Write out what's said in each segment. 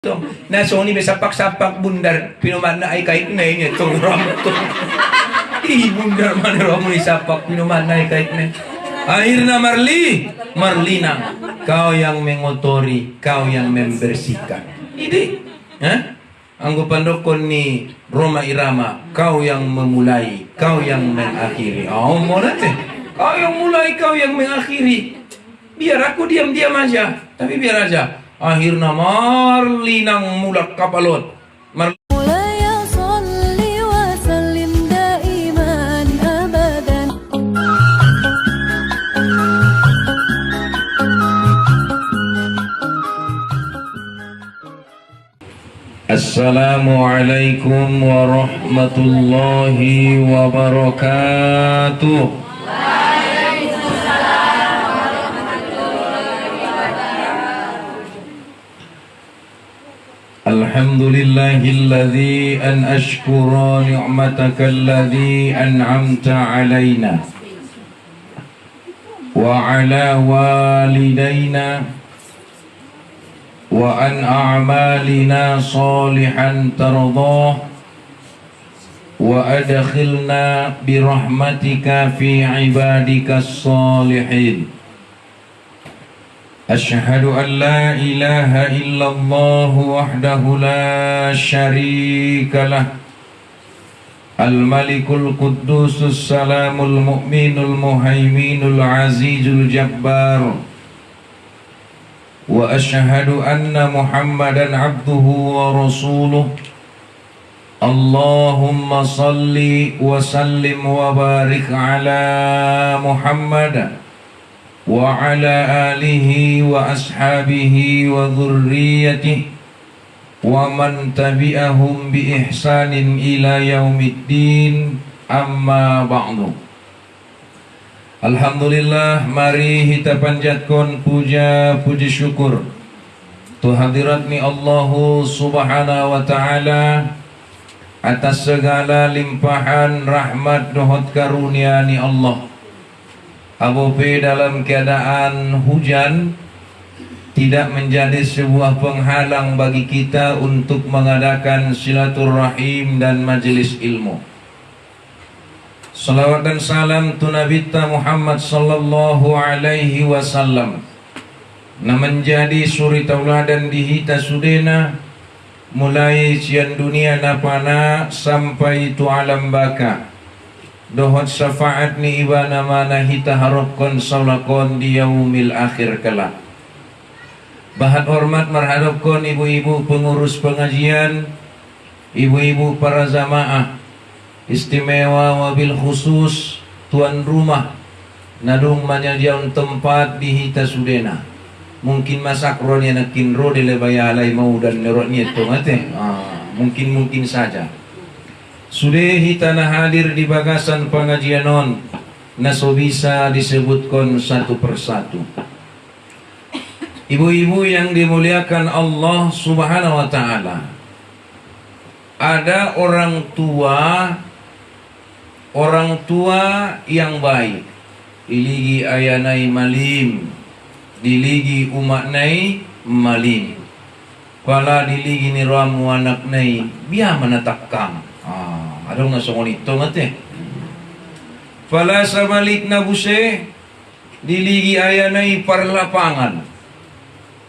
Na Sony may sapak-sapak bundar pinuman na ay kahit na yun itong ramto. Bundar man ro mo isapak pinuman na ay kahit na. Akhir na Marlina, kau yang mengotori, kau yang membersihkan. Ini, ang gupandokon ni Roma Irama, kau yang memulai, kau yang mengakhiri. Oh, mo natin. Kau yang mulai, kau yang mengakhiri. Biar aku diam-diam aja, tapi biar aja. Akhirnya Marlinang mulak kapalot. Assalamualaikum warahmatullahi wabarakatuh. Alhamdulillahilladzi an ashkura ni'mataka alladzi an'amta alaina wa ala walidayna wa an a'malina salihan tardah wa adkhilna birahmatika fi ibadikas salihin. أشهد أن لا إله إلا الله وحده لا شريك له الملك القدوس السلام المؤمن المهيمن العزيز الجبار وأشهد أن محمدا عبده ورسوله اللهم صل وسلم وبارك على محمد وعلى آله وأصحابه وذريته ومن تبعهم بإحسان إلى يوم الدين أما بعد. Alhamdulillah, mari kita panjatkan puja puji syukur tu hadirat ni Allah subhanahu wa ta'ala atas segala limpahan rahmat dohot karunia ni Allah. Abope dalam keadaan hujan tidak menjadi sebuah penghalang bagi kita untuk mengadakan silaturahim dan majelis ilmu. Salawat dan salam tu Nabi Muhammad sallallahu alaihi wasallam na menjadi suri tauladan di hita sudena mulai sian dunia napana sampai tu alam baka. Dohot syafaat ni ibana mana hita harapkan salakon di yaumil akhir kelak. Bahat hormat marhadapkan ibu-ibu pengurus pengajian, ibu-ibu para jamaah, istimewa wabil khusus tuan rumah nadung manyajian tempat di hita sudena. Mungkin masak ronya nakin ro de lebayalai mau dan nerotnya tu ngate. Mungkin saja. Sudah hitana hadir di bagasan pengajian non naso bisa disebutkan satu persatu. Ibu-ibu yang dimuliakan Allah subhanahu wa ta'ala, ada orang tua yang baik, iligi ayanai malim, diligi umaknai malim, pala diligi ni ramu anaknai biar menatakam. Ada nga songonito ngate. Pala sa malik na buse, diligi ayanay parlapangan.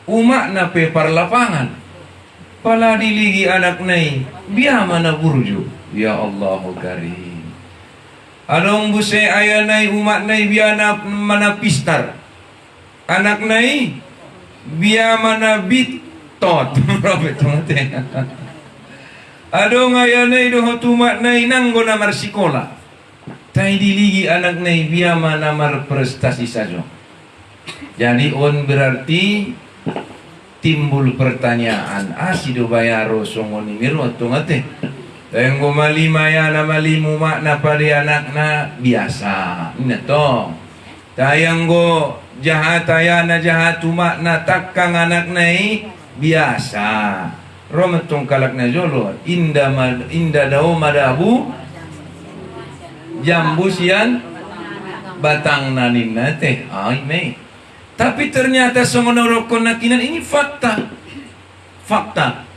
Umak na pe parlapangan. Pala diligi anak nay, biyama na burjo. Ya Allahu Karim. Anong buse ayanay umak nay biyana manapistar. Anak nay, biyama na bitot. Robert ngate. Ado ngayanay doho tumak nay nanggo namar sikola. Tai diligi anak nay biyama namar prestasi saja. Jadi on berarti timbul pertanyaan, asido bayaro songoni miro tungate. Tenggo malimaya na malimu makna pada anak na biasa. Ina to. Tayanggo jahataya na jahatu makna takkang anak nay biasa. Rometong kalak na jolo inda daw madabu jambu sian batang nanin nate ay may. Tapi ternyata songonorokon nakinan ini fakta fakta.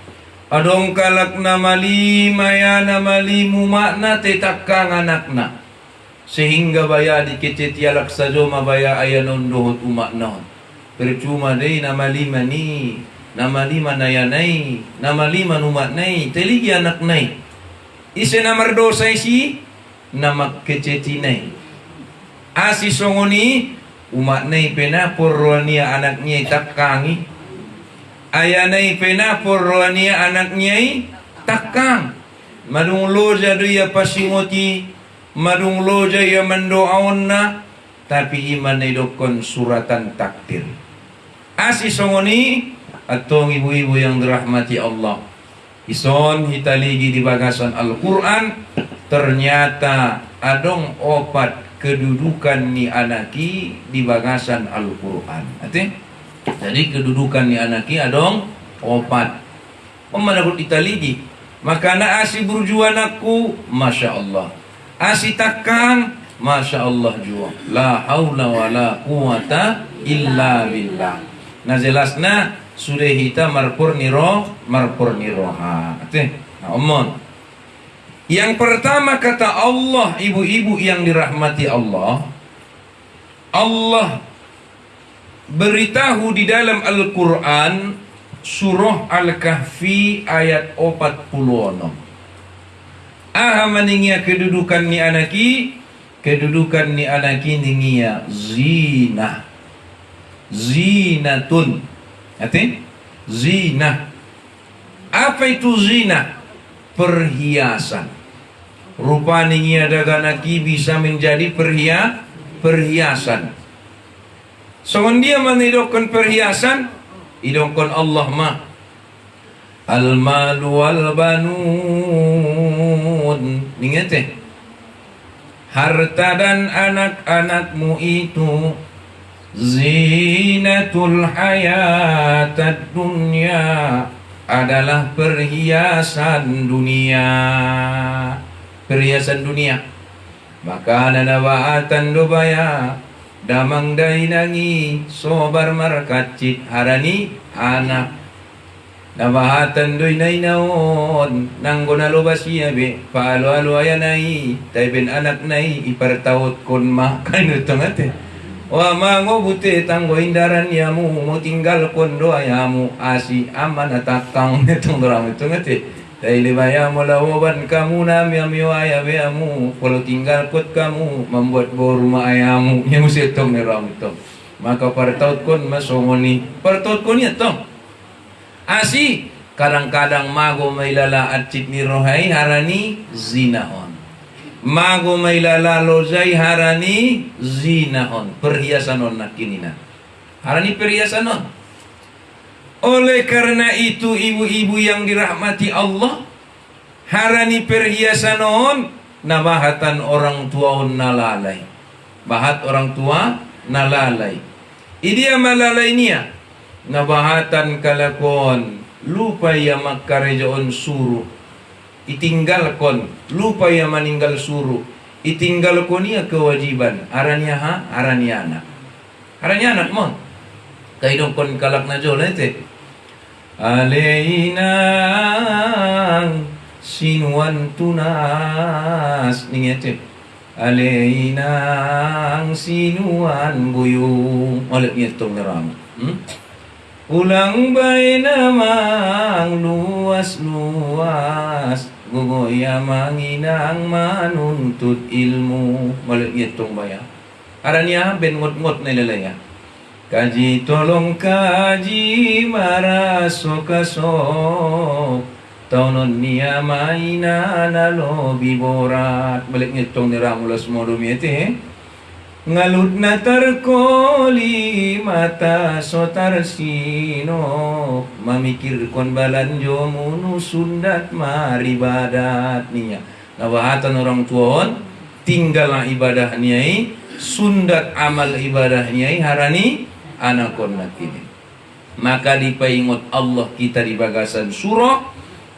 Adong kalak namali maya namali mumakna tetakang anakna. Sehingga baya dikecet yalak sajo mabaya ayanon dohot umakna. Percuma deh namali mani, namali manayanai, namali manumaknai, teligi anak nai. Ise namar dosa isi namak kecetinai. Asi songoni umaknai pena porronia anaknya takangi. Ayanai pena porronia anaknya takang. Madung loja dia pasingoti, madung loja ya mendoaonna, tapi iman dokon suratan takdir. Asi songoni atong ibu-ibu yang dirahmati Allah. Ison hitaligi di bagasan Al-Quran, ternyata adong opat kedudukan ni anaki di bagasan Al-Quran. Jadi kedudukan ni anaki adong opat. Pemanabut italigi. Maka na asi burjuan aku, Masya Allah. Asi takang, Masya Allah jua. La haula wa la quwata illa billah. Nah jelasna sudah hita marpur niro ha. Omon. Yang pertama kata Allah, ibu-ibu yang dirahmati Allah, Allah beritahu di dalam Al-Quran surah Al-Kahfi ayat 46. Aha maningia kedudukan ni anaki, kedudukan ni anaki ningia zina, zinatun. Zina. Apa itu zina? Perhiasan. Rupanya daganaki bisa menjadi perhiasan. Soalnya dia menidokkan perhiasan, idokkan Allah mah. Al-malu wal-banun. Ingat harta dan anak-anakmu itu zinatul hayatad dunya, adalah perhiasan dunia. Perhiasan dunia. Maka nanawaatan dobaya damang dainangi sobar markacit harani anak. Nabahatan doy nainaon nanggo nalobasiya be paalo-alo ayanay tayben anak nay ipartawot kon makan utong ate. Wa mango bute tanggo indaran yamu mo tinggal kondo ayamu asi aman atakang netong dorang itu ngate. Dai libaya mo lawaban kamu nami amiwaya beamu kalau tinggal kot kamu membuat bau rumah ayamu yang mesti tong nerang itu. Maka partaut kon masongoni partaut kon ya tong. Asi kadang-kadang mago mailala atcik ni rohai harani zinahon. Mago mailala lozai harani zinahon. Perhiasanon nakinina. Harani perhiasanon. Oleh karena itu ibu-ibu yang dirahmati Allah, harani perhiasanon nabahatan orang tua nalalai. Bahat orang tua nalalai. Idia malalai niya. Nabahatan kalakon lupa ya makarejoon suruh itinggal kon, lupa ya maninggal suruh itinggal kon ya kewajiban aranya ha aranya anak mon kaidong kon kalak na jol ete aleinang sinuan tunas ningete aleinang sinuan buyung oleh ngetong nerang ulang bay namang luas-luas gugoya manginang manuntut ilmu balik itong baya aranya ben ngot-ngot na ilalaya kaji tolong kaji marasok taunon niya maina nalobi borat balik itong niramulas modo miete ngalut na tarkoli mata sotar sino mamikir kon balanjo munu sundat maribadat niya nawahatan orang tuon tinggal ibadah niyai sundat amal ibadah niyai harani anakon nakini. Maka dipaingot Allah kita di bagasan surah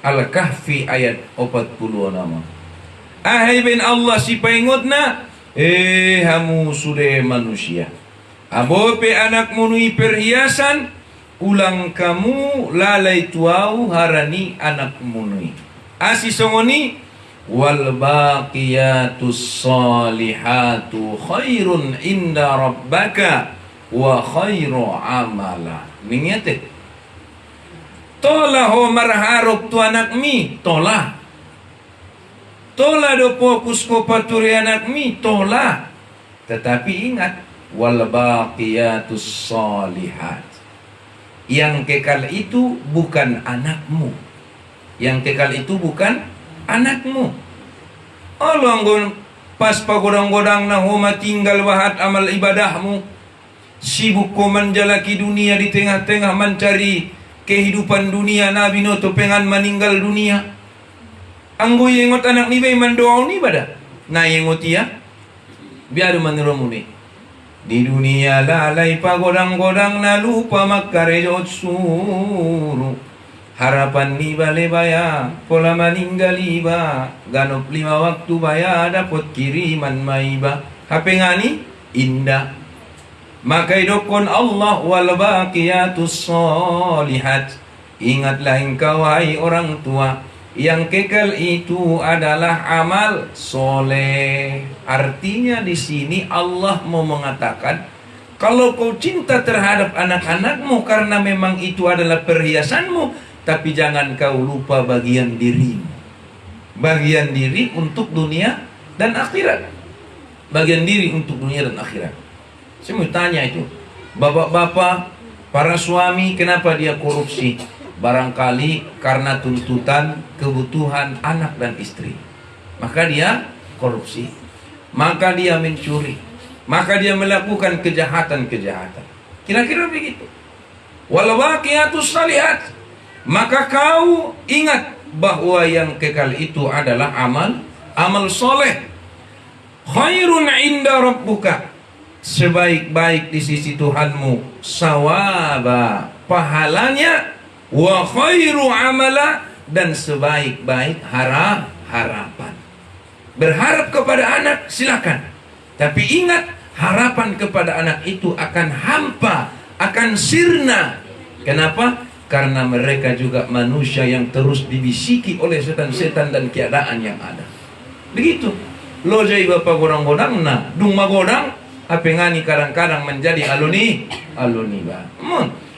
Al-Kahfi ayat 46. Ahai ben Allah si paingot na hamu sudah manusia. Abope anak munui perhiasan, ulang kamu lalai tuau harani anak munui asi songoni wal baqiyatus salihatu khairun inda rabbaka wa khairu amala. Mingete tola ho marharop tu anak mi tola do fokus ko paturi anak mi tola, tetapi ingat wal baqiyatus salihat, yang kekal itu bukan anakmu, yang kekal itu bukan anakmu. Allah pas pagodang-godang na homa tinggal wahat amal ibadahmu, sibuk ko menjalaki dunia di tengah-tengah mencari kehidupan dunia. Nabi noto pengan meninggal dunia. Anggo yengot anak ni bay mendoa ni bada. Na yengot ya biar menurut ni. Di dunia lalai pagodang-godang na lupa makarejot suruh. Harapan ni bale baya pola meninggal iba ganop 5 waktu baya dapat kiriman maiba HP ngani indah. Maka idokon Allah wal baqiyatus sholihat. Ingatlah engkau wahai orang tua, yang kekal itu adalah amal soleh. Artinya di sini Allah mau mengatakan, kalau kau cinta terhadap anak-anakmu karena memang itu adalah perhiasanmu, tapi jangan kau lupa bagian dirimu. Bagian diri untuk dunia dan akhirat. Bagian diri untuk dunia dan akhirat. Saya mau tanya itu, bapak-bapak, para suami, kenapa dia korupsi? Barangkali karena tuntutan kebutuhan anak dan istri, maka dia korupsi, maka dia mencuri, maka dia melakukan kejahatan-kejahatan. Kira-kira begitu. Wal baqiyatus shalihat. Maka kau ingat bahwa yang kekal itu adalah amal soleh. Khairun inda rabbuka, sebaik-baik di sisi Tuhanmu, sawaba, pahalanya, wa khairu amala, dan sebaik-baik harapan. Berharap kepada anak silakan, tapi ingat harapan kepada anak itu akan hampa, akan sirna. Kenapa? Karena mereka juga manusia yang terus dibisiki oleh setan-setan dan keadaan yang ada. Begitu. Lo jai bapak godang-godang na dung magodang apa ngani kadang-kadang menjadi aluni ba.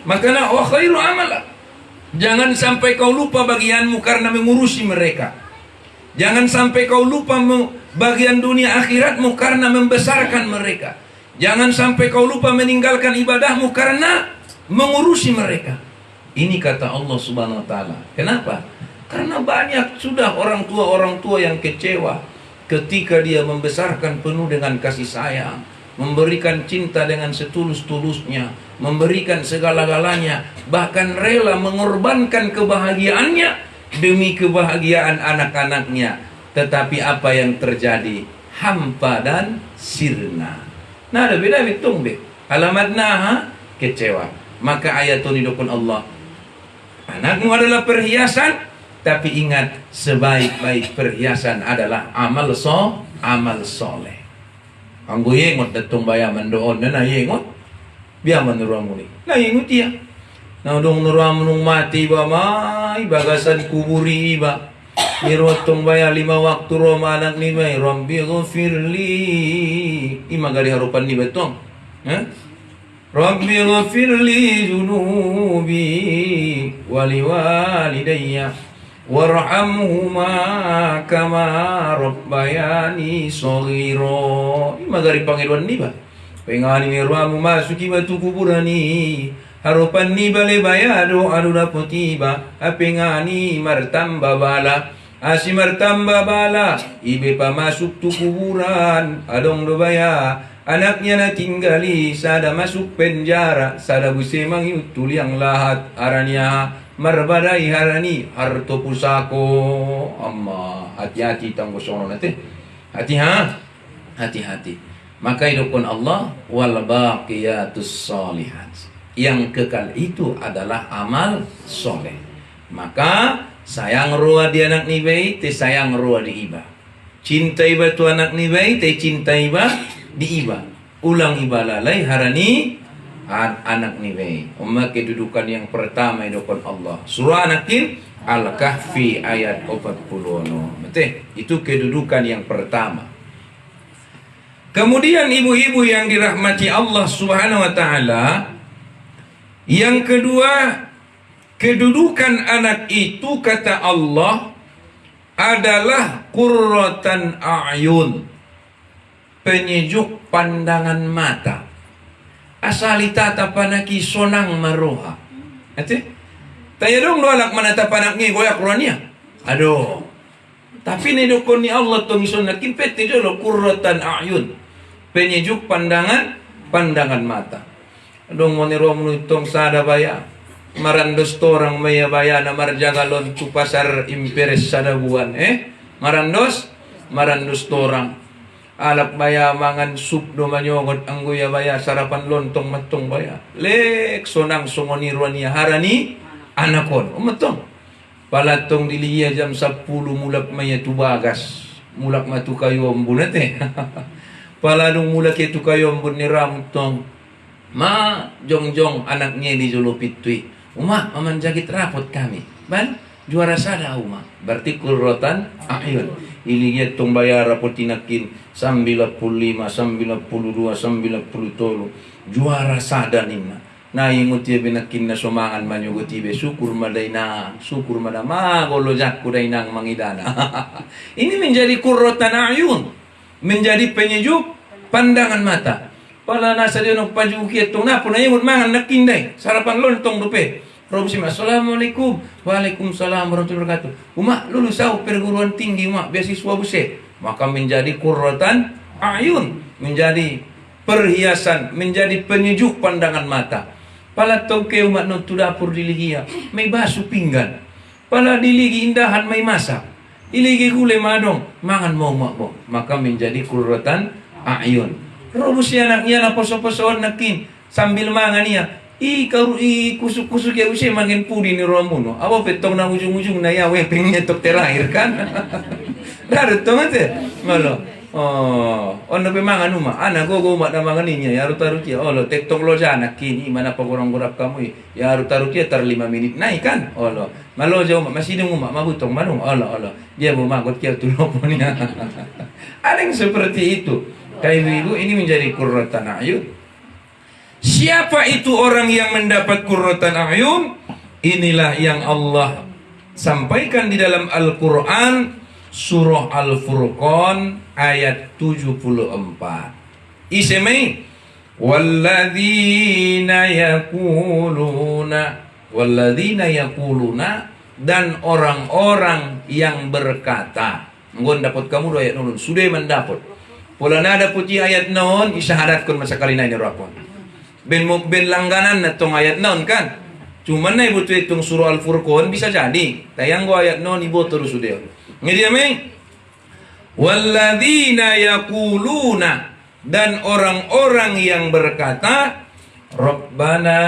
Makanya wa khairu amala. Jangan sampai kau lupa bagianmu karena mengurusi mereka. Jangan sampai kau lupa bagian dunia akhiratmu karena membesarkan mereka. Jangan sampai kau lupa meninggalkan ibadahmu karena mengurusi mereka. Ini kata Allah Subhanahu wa taala. Kenapa? Karena banyak sudah orang tua yang kecewa ketika dia membesarkan penuh dengan kasih sayang, memberikan cinta dengan setulus-tulusnya, memberikan segala-galanya, bahkan rela mengorbankan kebahagiaannya demi kebahagiaan anak-anaknya. Tetapi apa yang terjadi? Hampa dan sirna. Nah, ada beda betul be. Alamatna kecewa. Maka ayat ini dikon Allah. Anakmu adalah perhiasan, tapi ingat sebaik-baik perhiasan adalah amal soleh. Anggo yengot datong baya mendoon na yengot biya manuramu ni. Na yengot ya. Na dong nuramu nung mati ba may bagasan kuburi ba. Mirotong baya 5 waktu roma anak ni may Rabbi ghafirli. Imagari harupan ni betong. Rabbi ghafirli junubi wali walidayya warhamhuma kama rabbayani shaghira. Magari Panginoon ni ba? Pengani ni ruamu masuki batu kuburani. Harapan ni bale bayado aduna potiba. Apengani martamba bala. Asi martamba bala. Ibe pa masuk tu kuburan. Adong do baya. Anaknya na tinggali, sada masuk penjara, sada busemang yutul yang lahat, aranya marbadai harani, harto pusako. Amma, hati-hati tanggo sono nate. Hati-hati. Maka idokon Allah wal baqiyatus sholihat. Yang kekal itu adalah amal soleh. Maka sayang ruah di anak ni bayi, te sayang ruah di iba. Cintai ba tu anak ni bayi, te cintai ba di iba. Ulang iba lalai harani anak ni be. Kedudukan yang pertama idokon Allah. Surah An-Nahl Al-Kahfi ayat 40. Betul? Itu kedudukan yang pertama. Kemudian ibu-ibu yang dirahmati Allah Subhanahu wa taala, yang kedua, kedudukan anak itu kata Allah adalah qurratan a'yun, penyejuk pandangan mata. Asalita tapanaki sonang maroha. Ate? Tanya dong lo anak mana tapanaknya goyak Qur'annya. Aduh. Tapi ni dokon ni Allah tong sonakin pete jolo qurratan a'yun, penyejuk pandangan mata. Dong moniro menutong sada baya. Marandos torang maya baya na marjagalon tu pasar imperes sadabuan. Marandos torang. Alak baya mangan sup do manyogot angguya baya sarapan lontong matong baya. Lek sonang songoniruan niya harani anakon. Umatong. Palatong diliya jam 10 mulak maya tubagas. Mulak matu kayo ambun ate. Paladong mulak itu kayo ambun ni ramtong. Ma jongjong anaknya di Julupitui. Uma memanjagit rapot kami. Ban juara sada uma. Berarti qurratan a'yun. Iliya tong bayar rapot tinakin 95, 92, 93. Juara sada nina. Na ingut dia binakin na sumangan manyugot ibe syukur madayna magolo jakku dainang mangidana. Ini menjadi qurratan a'yun, menjadi penyejuk pandangan mata. Pala nasa dia nok pajuki etong na puna ingut mangan nakindai sarapan lontong dupe. Robsim assalamualaikum. Waalaikumsalam warahmatullahi wabarakatuh. Uma lulus au perguruan tinggi uma beasiswa buse. Maka menjadi qurratan a'yun, menjadi perhiasan, menjadi penyejuk pandangan mata. Pala tongke umat nontu dapur diligia, may baso pinggan. Pala diligi indahan may masak. Iligi gulay madong, mangan mo mo. Maka menjadi qurratan a'yun. Robus siya anaknya na poso-posoon nakin sambil mangan niya. Kusuk-kusuk ya usia mangin pudi ni romuno. Awa petong na ujung-ujung na ya weping nyetok terakhir kan. Darut tong ate. Malo. Oh, ono pe mangan uma. Ana gogo umat na mangan niya. Ya taruh dia. Oh lo tektok lo jana kini mana pagorong-gorap kamu. Ya taruh dia tar 5 menit naik kan. Oh lo. Malo jauh masih dong umat mabutong malung. Allah. Dia mau magot kia tuloponya. Ada yang seperti itu. Kayak ibu ini menjadi qurratan a'yun. Siapa itu orang yang mendapat qurratan a'yun? Inilah yang Allah sampaikan di dalam Al-Quran, surah Al-Furqan ayat 74. Isemai walladzina yaquluna dan orang-orang yang berkata. Nggon dapat kamu do ayat nun sudah mendapat. Pola nada puji ayat non isyahadatkan masa kali ini rapon. Ben langganan na tong ayat non kan. Cuman na ibu itong surah Al-Furqan bisa jadi. Tayang go ayat non ibu terus sudah. Ngedi ameng. Walladzina yaquluna dan orang-orang yang berkata Rabbana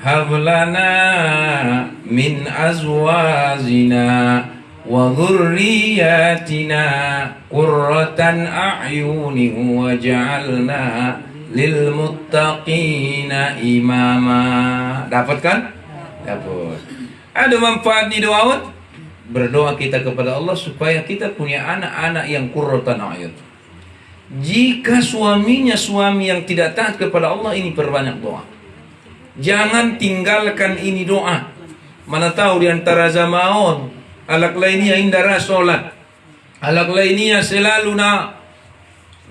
hablana min azwajina wa dhurriyyatina qurratan a'yunin waj'alna lil muttaqina imama. Dapat kan? Dapat. Ada manfaat di doa. Berdoa kita kepada Allah supaya kita punya anak-anak yang qurratan a'yun. Jika suaminya suami yang tidak taat kepada Allah, ini perbanyak doa. Jangan tinggalkan ini doa. Mana tahu di antara zamaon alak lainnya indara solat, alak lainnya selalu na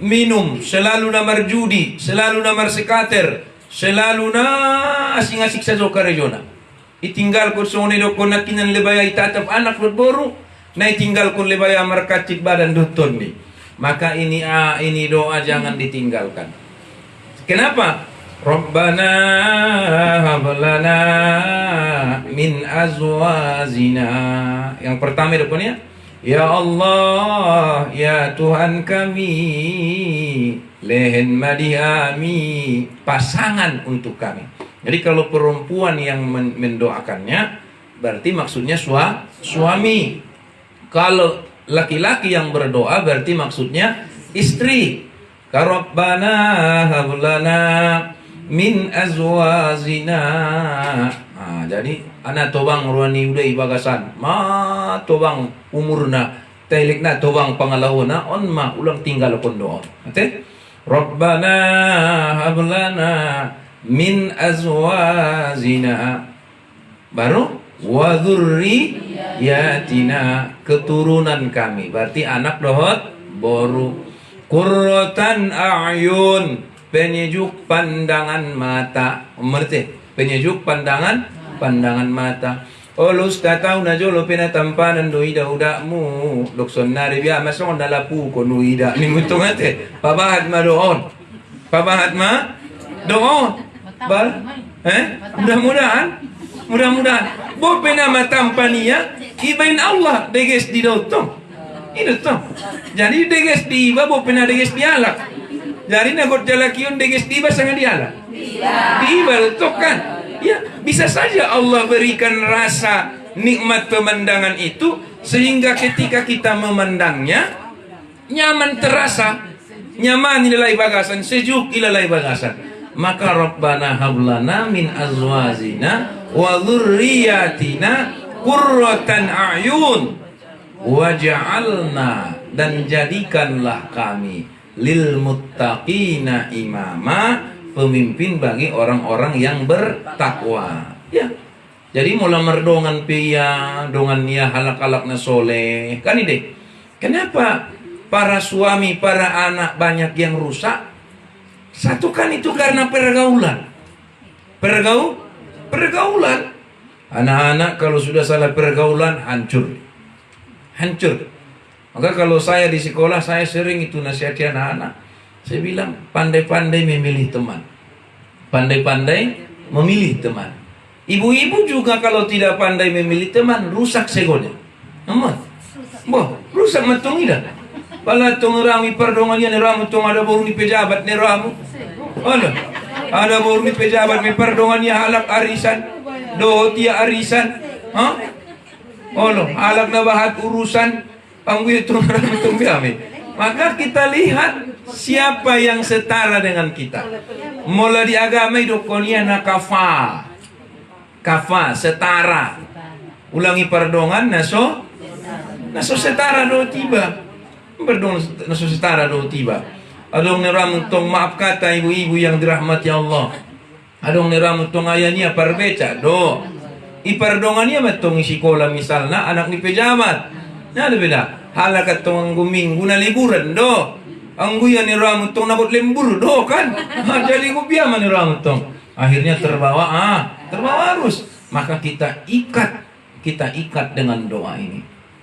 minum, selalu na marjudi, selalu na marsekater, selalu na asing-asing sa zokarejona. Itinggal ko sone do ko nakinan lebaya itatap anak boru, na itinggal ko lebaya markacik badan duton ni. Maka ini doa jangan ditinggalkan. Kenapa? Rabbana hablana min azwajina. Yang pertama depannya, ya Allah, ya Tuhan kami, lehen madiami, pasangan untuk kami. Jadi kalau perempuan yang mendoakannya, berarti maksudnya suami. Kalau laki-laki yang berdoa, berarti maksudnya istri. Rabbana hablana min azwazina. Jadi anak tobang ruani udai bagasan ma tobang umurna telikna tobang pangalahuna on ma ulang tinggal pun doa. Rabbana hablana min azwazina, baru wa dzurriyyatina, keturunan kami, berarti anak dohot boru. Qurratan a'yun, penyejuk pandangan mata, mengerti? Penyejuk pandangan mata. Olus tatau na jolo pena tampanan do ida udakmu dokson nari biya masong dalapu ko no ida ni mutung ate pabahat ma doon bar mudah-mudahan bo pena matampania ibain Allah deges di dotong itu toh jadi deges di iba bo pena deges di alak jadi nagot jalakiun deges di iba sangat di alak di iba toh kan. Ya, bisa saja Allah berikan rasa nikmat pemandangan itu sehingga ketika kita memandangnya nyaman terasa, nyaman ilalai bagasan, sejuk ilalai bagasan. Maka Rabbana hablana min azwazina wa dzurriyyatina qurratan a'yun waj'alna, dan jadikanlah kami lil muttaqina imama, pemimpin bagi orang-orang yang bertakwa. Ya. Jadi mula merdongan pia, dongan nia halak-halakna soleh. Kan ide. Kenapa para suami, para anak banyak yang rusak? Satu kan itu karena pergaulan. Pergaulan. Anak-anak kalau sudah salah pergaulan hancur. Maka kalau saya di sekolah saya sering itu nasihati anak-anak. Saya bilang pandai-pandai memilih teman. Ibu-ibu juga kalau tidak pandai memilih teman, rusak segonya. Rusak matung ida. Pala tong rami perdongannya ni ramu tong ada baru ni pejabat ni ramu. Ada baru ni pejabat ni perdongannya halak arisan. Do tia arisan. Halak na bahat urusan. Anggu itu ramu tong biami. Maka kita lihat siapa yang setara dengan kita. Mula di agama itu koniana kafa, setara. Ulangi perdongan naso setara do tiba. Perdongan naso setara do tiba. Adong neramutong maaf kata ibu-ibu yang dirahmati Allah. Adong neramutong ayahnya parbeca do. Iperdongannya matong isikola misalnya anak ni pejabat. Nah ada beda. Halakat tong minggu na liburan do. Anggu ya ni ramutong nakot lembur do kan. Jadi gubiya man ni ramutong. Akhirnya terbawa arus. Maka kita ikat dengan doa ini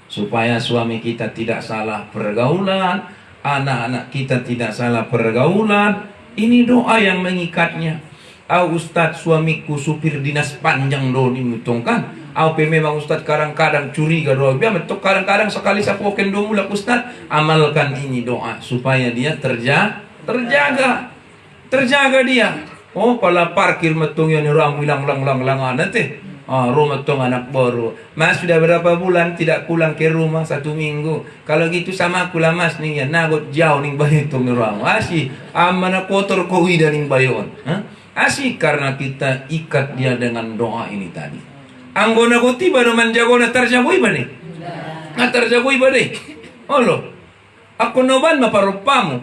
supaya suami kita tidak salah pergaulan, anak-anak kita tidak salah pergaulan. Ini doa yang mengikatnya. Ustadz suamiku supir dinas panjang do ni mutong kan. Memang Ustadz kadang-kadang curiga doa. Biar betul kadang-kadang sekali sapoken do mulak Ustadz, amalkan ini doa supaya dia terjaga dia. Pala parkir metong yang orang hilang nanti. Rumah tong anak baru. Mas sudah berapa bulan tidak pulang ke rumah, 1 minggu. Kalau gitu sama aku lah mas nih ya nagot jauh nih bayi tong orang. Asih amana kotor kowi dan ning bayon. Asih karena kita ikat dia dengan doa ini tadi. Anggona ko tiba no manjagona tarjagoy ba ni? Tarjagoy ba ni? Ako naman maparupamu.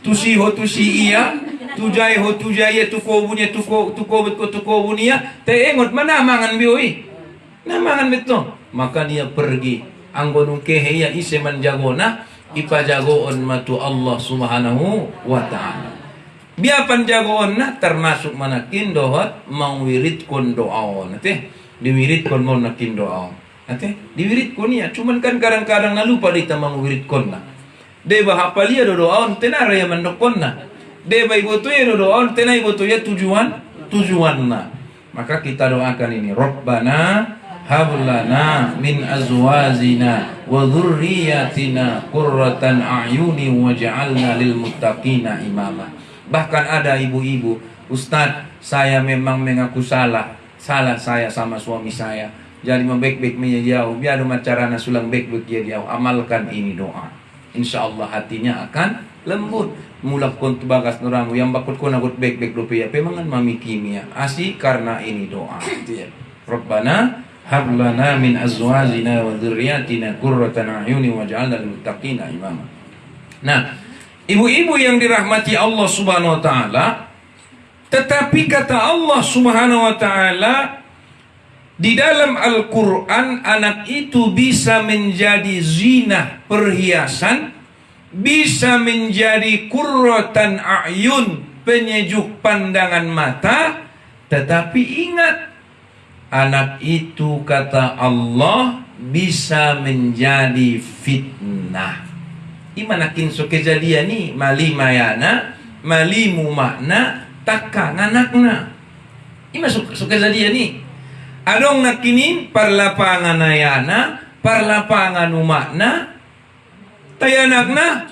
Tusiho tusi iya, tujay ho tujay tukobu niya tukobu niya. Teengot manamangan biyoy. Namangan beto. Maka dia pergi. Anggonong keheya ise manjagona ipajagoon matu Allah Subhanahu wa ta'ala. Biapan jagoon na termasuk manakin dohot mangwirit kon doaon. Diwirit kon mau nakin doa. Diwirit kon ya. Cuman kan kadang-kadang nalupa kita mangwirit kon na. Deba hapalia do doaon tenara ya mandokon na. Deba iboto ya do doaon tenai iboto ya tujuan na. Maka kita doakan ini. Rabbana hablana min azwazina wa dzurriyyatina qurratan a'yuni waj'alna lil muttaqina imama. Bahkan ada ibu-ibu, Ustaz, saya memang mengaku salah saya sama suami saya. Jadi membek-bek jauh. Biar carana sulang bek-bek jauh. Amalkan ini doa. Insya Allah hatinya akan lembut. mulak kon tu bagas nuramu yang bakut kon agut bek-bek rupiah pemangan mami kimia asi karena ini doa Rabbana hab lana min azwajina wa dzurriyyatina qurrata a'yuni waj'alna lil muttaqina imama. Nah, ibu-ibu yang dirahmati Allah Subhanahu wa taala, tetapi kata Allah Subhanahu wa taala di dalam Al-Qur'an, anak itu bisa menjadi zina, perhiasan, bisa menjadi qurratan a'yun, penyejuk pandangan mata, tetapi ingat, anak itu kata Allah bisa menjadi fitnah. Imanakin so kejadian ni mali mayana, mali mumakna, takkan anakna. Ima so kejadian ni. Adong nakinin parlapangan ayana, parlapangan umakna, tayanakna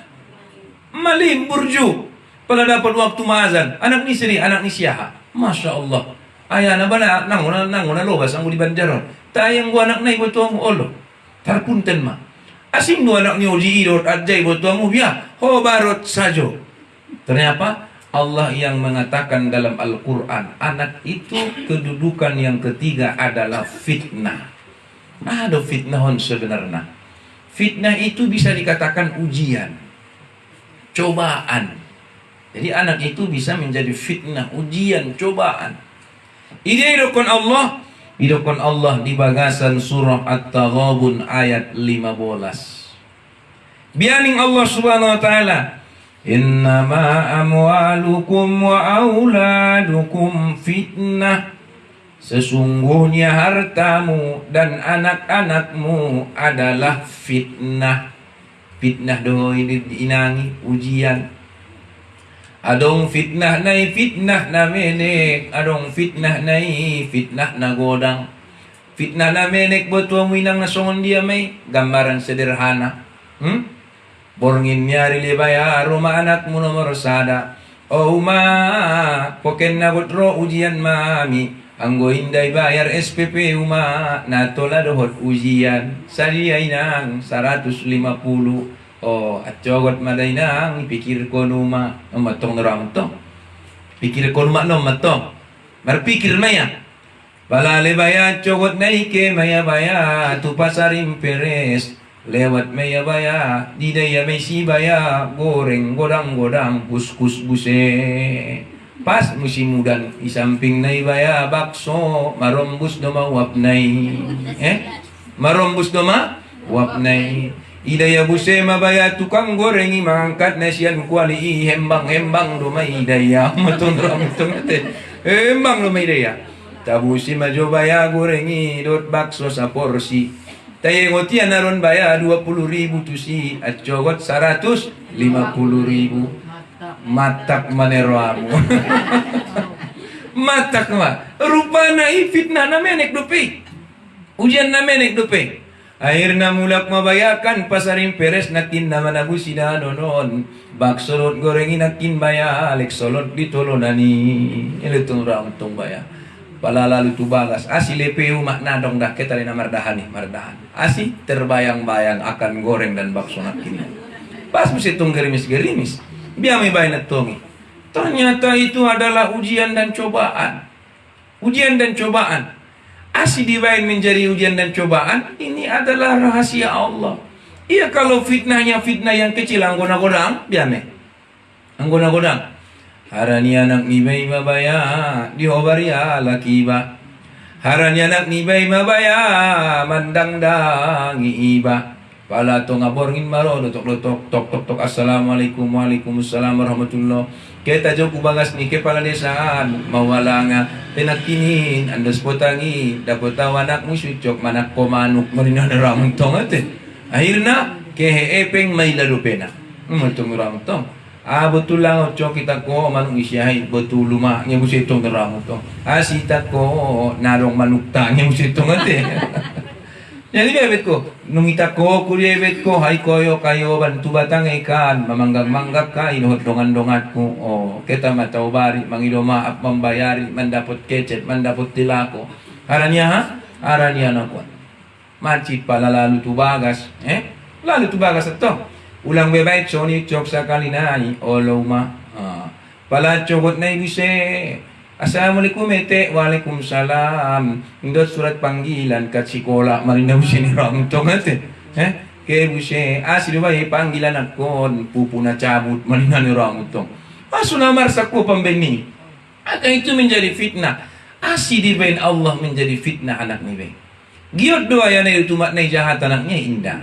mali burju. Pada dapat waktu mazan, anak ni seri, anak ni siaha. Masya Allah. Ayana bana nanguna lobas ang di banjaron. Tayang gua anak na iboto ang olo. Tarpunten ma. Asing dua anak ni uji irot adjay iboto ang ya. Ho barot sajo. Ternyata Allah yang mengatakan dalam Al-Quran, anak itu kedudukan yang ketiga adalah fitnah. Ada fitnahon sebenarnya. Fitnah itu bisa dikatakan ujian, cobaan. Jadi anak itu bisa menjadi fitnah, ujian, cobaan. Ini idokon Allah di bagasan surah At-Taghabun ayat 15. Bianing Allah Subhanahu wa taala, innama amwalukum wa auladukum fitnah. Sesungguhnya hartamu dan anak-anakmu adalah fitnah. Fitnah doh ini inangi ujian. Adong fitnah na menek, adong fitnah nai fitnah na godang. Fitnah na menek buat tuamu inang nasongon dia may gambaran sederhana. Borngin nyari libaya rumah anakmu nomor sada. Oh ma, poken na gotro ujian mami. Anggo hinday bayar SPP uma, natola dohot ujian. Sadia inang 150. Oh, at jogot maday nang pikir ko numa. Matong naram to. Pikir ko numa no matong. Marpikir maya. Balale baya jogot na ike maya baya. Tu pasarim peres. Lewat maya baya, di daya may si baya, goreng, godang, kus buse. Pas musim mudan, isamping na ibaya, bakso, marombus doma wapnay. Marombus doma wapnay. Idaya buse mabaya, tukang goreng, imangkat na siyan kuali, hembang doma idaya. Matundram natin. Hembang doma idaya. Tabusi majo baya, gorengi, dot bakso sa porsi. Tayengotian naron baya 20.000 tu si at jogot 150.000. Matak maneroamu. Matak ma. Rupana fitnah na menek dupi. Ujian na menek dupi. Akhirnya mulak mabayakan pasarin peres natin naman abusi na nonon. Baksolot gorengin natin baya. Aleksolot ditolonani. Ilitong ramtong baya. Palalalu tu bagas asile peu makna dong dah kita lina mardahan asi terbayang-bayang akan goreng dan bakso nak kini pas mesti tung gerimis biami bainat tongi ternyata itu adalah ujian dan cobaan asi dibain menjadi ujian dan cobaan. Ini adalah rahasia Allah. Iya, kalau fitnahnya fitnah yang kecil anggona-godang biame anggona-godang harani anak ni bay mabaya dihobaria laki ba. Harani anak ni bay mabaya mandang-dangi iba. Pala to ngaborngin maro tok assalamualaikum waalaikumsalam warahmatullah. Kita joku bagas ni kepala desaan mawalanga tenakinin andos potangi dapat tahu anak musyuk manak komanuk marina ramong tong ate. Akhirna keheepeng may lalupena. Matong ramong tong. Betul lang cok kita ko manung isyahay betul luma nya busi itong teramo to. Sita ko narong manukta nya busi itong ate. Jadi bebet ko nung ita ko kuliah bebet ko hay koyo kayo bantu batang ikan mamanggag-manggag ka inuhot dongan-dongat ko. Oh, kita matao bari mangido maap mambayari mandapot kecet mandapot tilako. Aranya na ko. Macit pala lalu tu bagas. Lalu tu bagas ato. ulang bebait soni cok sakali nai oloma pala cogot na ibise assalamualaikum ete waalaikumsalam indot surat panggilan kat sikola marina usini ram tongate ke buse asido ba panggilan akon pupuna cabut marina ni ram tong asuna marsaku pembeni akan itu menjadi fitnah asidi bain Allah menjadi fitnah anak ni bain giot doa ya itu maknai jahat anaknya indah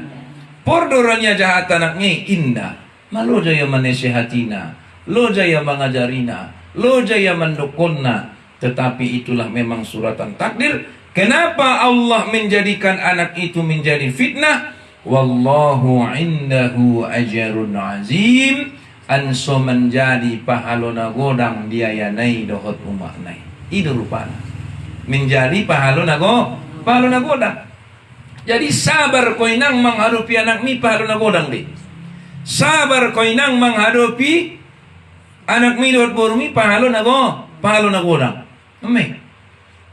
pordorannya jahat anaknya indah malu jaya manesehatina lo jaya mengajarina lo jaya mendukonna tetapi itulah memang suratan takdir kenapa Allah menjadikan anak itu menjadi fitnah wallahu indahu ajrun azim anso menjadi pahalona godang diayanai dohot umaknai itu rupanya menjadi pahalona godang. Jadi sabar koinang menghadapi anak mi pahalona godang deh. Sabar koinang menghadapi anak mi dohot borumi pahalona godang. Ame,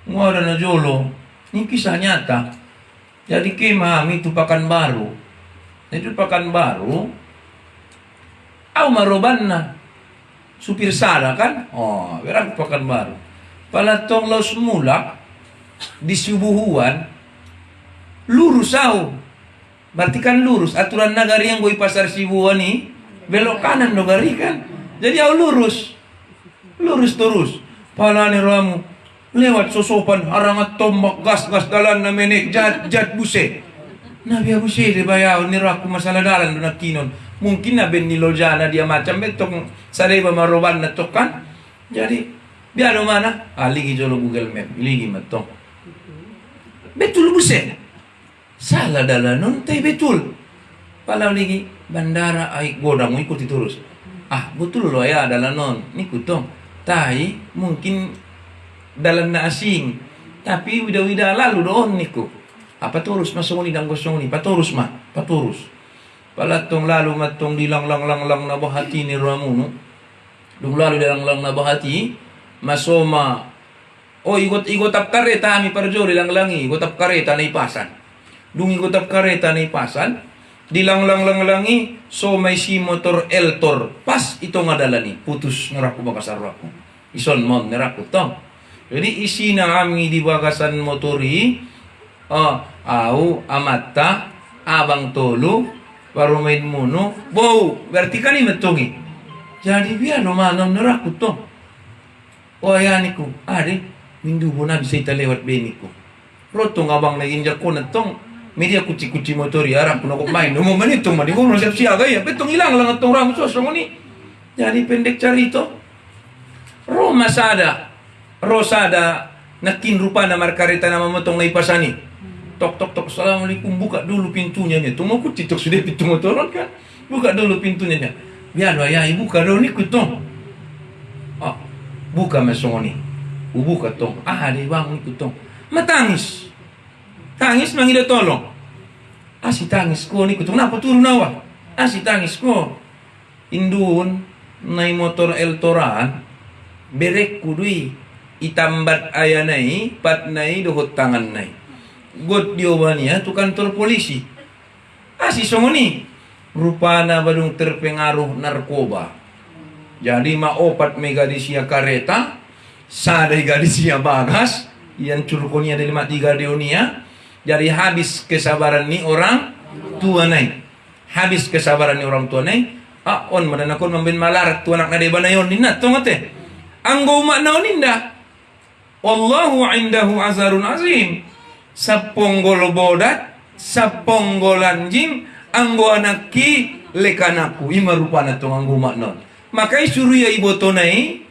ngora na jolo, ini kisah nyata. Jadi kemah itu Pekanbaru. Itu Pekanbaru. Au marobanna supir sada kan? Oh, berang Pekanbaru. Palatong laus mulak di subuhuan lurus au. Berarti kan lurus aturan nagari yang goi pasar Sibuan nih belok kanan nagari kan. Jadi au lurus. Lurus terus. Palane ramu lewat sosopan arangat tombak gas dalan na menek jat buse. Nabi Abu Syed bayaw ni raku masalah dalan do nakinon. Mungkin na ben nilojana dia macam betong sareba maroban na tokan. Jadi biar mana? Ligi jolo Google Map, ligi matong. Betul buse. Salah dalan non tay betul. Palau lagi bandara ay godang mo ikuti terus. Betul lo ya dalan non. Nikutong. Tai mungkin dalan na asing. Tapi wida lalu doon niku. Paturus masong ni dang gosong ni paturus paturus. Palatong lalu matong dilang lang na bahati ni Ramuno. Dung lalu lang na bahati masoma. Igot ap kareta mi parjori lang langi, igot ap kareta na ipasan. Dung igot ap kareta na ipasan, dilang langi, so may si motor eltor. Pas ito nga dala ni, putus naraku bakasar ako. Ison mon naraku to. Jadi isi na kami di bagasan motori, amata, abang tolu, parumain muno, bow, berarti kan ini metongi. Jadi biar nomanom naraku to. Ayaniku, minggu na bisa ita lewat beniku. Rotong abang nag-injak ko na tong media kuci motori arang kuno ko main. Mo manitong mani ko siap siaga ya. Betong hilang lang atong ramo sosong ni. Jadi pendek carito. Rosada nakin rupa na markareta na mamotong na ipasani. Tok assalamualaikum buka dulu pintunya nya. Tunggu ku titok sudah pintu motoron kan. Buka dulu pintunya nya. Biar ayah buka dulu ni kutong. Buka mesongoni. Buka tong. Di bangun itu tong. Matangis. Tangis mangida tolong. Si tangis ko ni kutong. Napa turun awa? Si tangis ko. Indun nai motor eltoran berek kudui itambat ayanai patnai dohot tangan nai. God diobania tu kantor polisi. Si songoni rupana badung terpengaruh narkoba. Jadi maopat mega di sia kareta. Sadai gadis ya bagas yang curkonia dari mat tiga deonia. Jadi habis kesabaran ni orang tua nai. Habis kesabaran ni orang tua nai. On madanakon mambin malarat tu anak nade banayon ninna tongate. Anggo umak naon ninda. Wallahu indahu azarun azim. Saponggol bodat, saponggol anjing, anggo anak ki lekanaku. Ima rupana tong anggo umak naon. Makai suruh ya iboto nai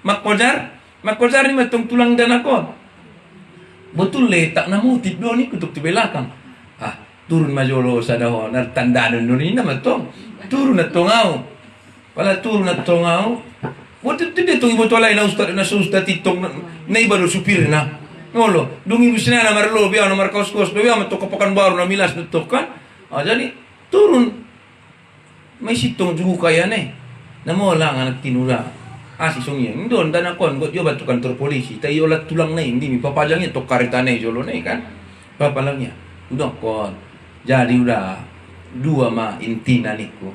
Makojar ni matong tulang dan ako. Betul letak na motif doon ni kutuk di belakang. Turun majolo sa daho. Nartandaan doon ni naman to. Turun na tongao. Pala turun na tongao. Betul tidak tong ibu tolay na ustad itong na iba do supir na. Ngolo. Dung ibu sina na marlo biya na markos-kos. Biya matok Pekanbaru na milas nutok kan. Jadi turun. May sitong juga kaya na Namo lang ang nagtinula. Si songnya indon dan akon got yo batu kantor polisi tayo lat tulang na hindi mi papajangnya tok kareta na jolo na kan papalangnya udah kon jadi udah dua ma intina niku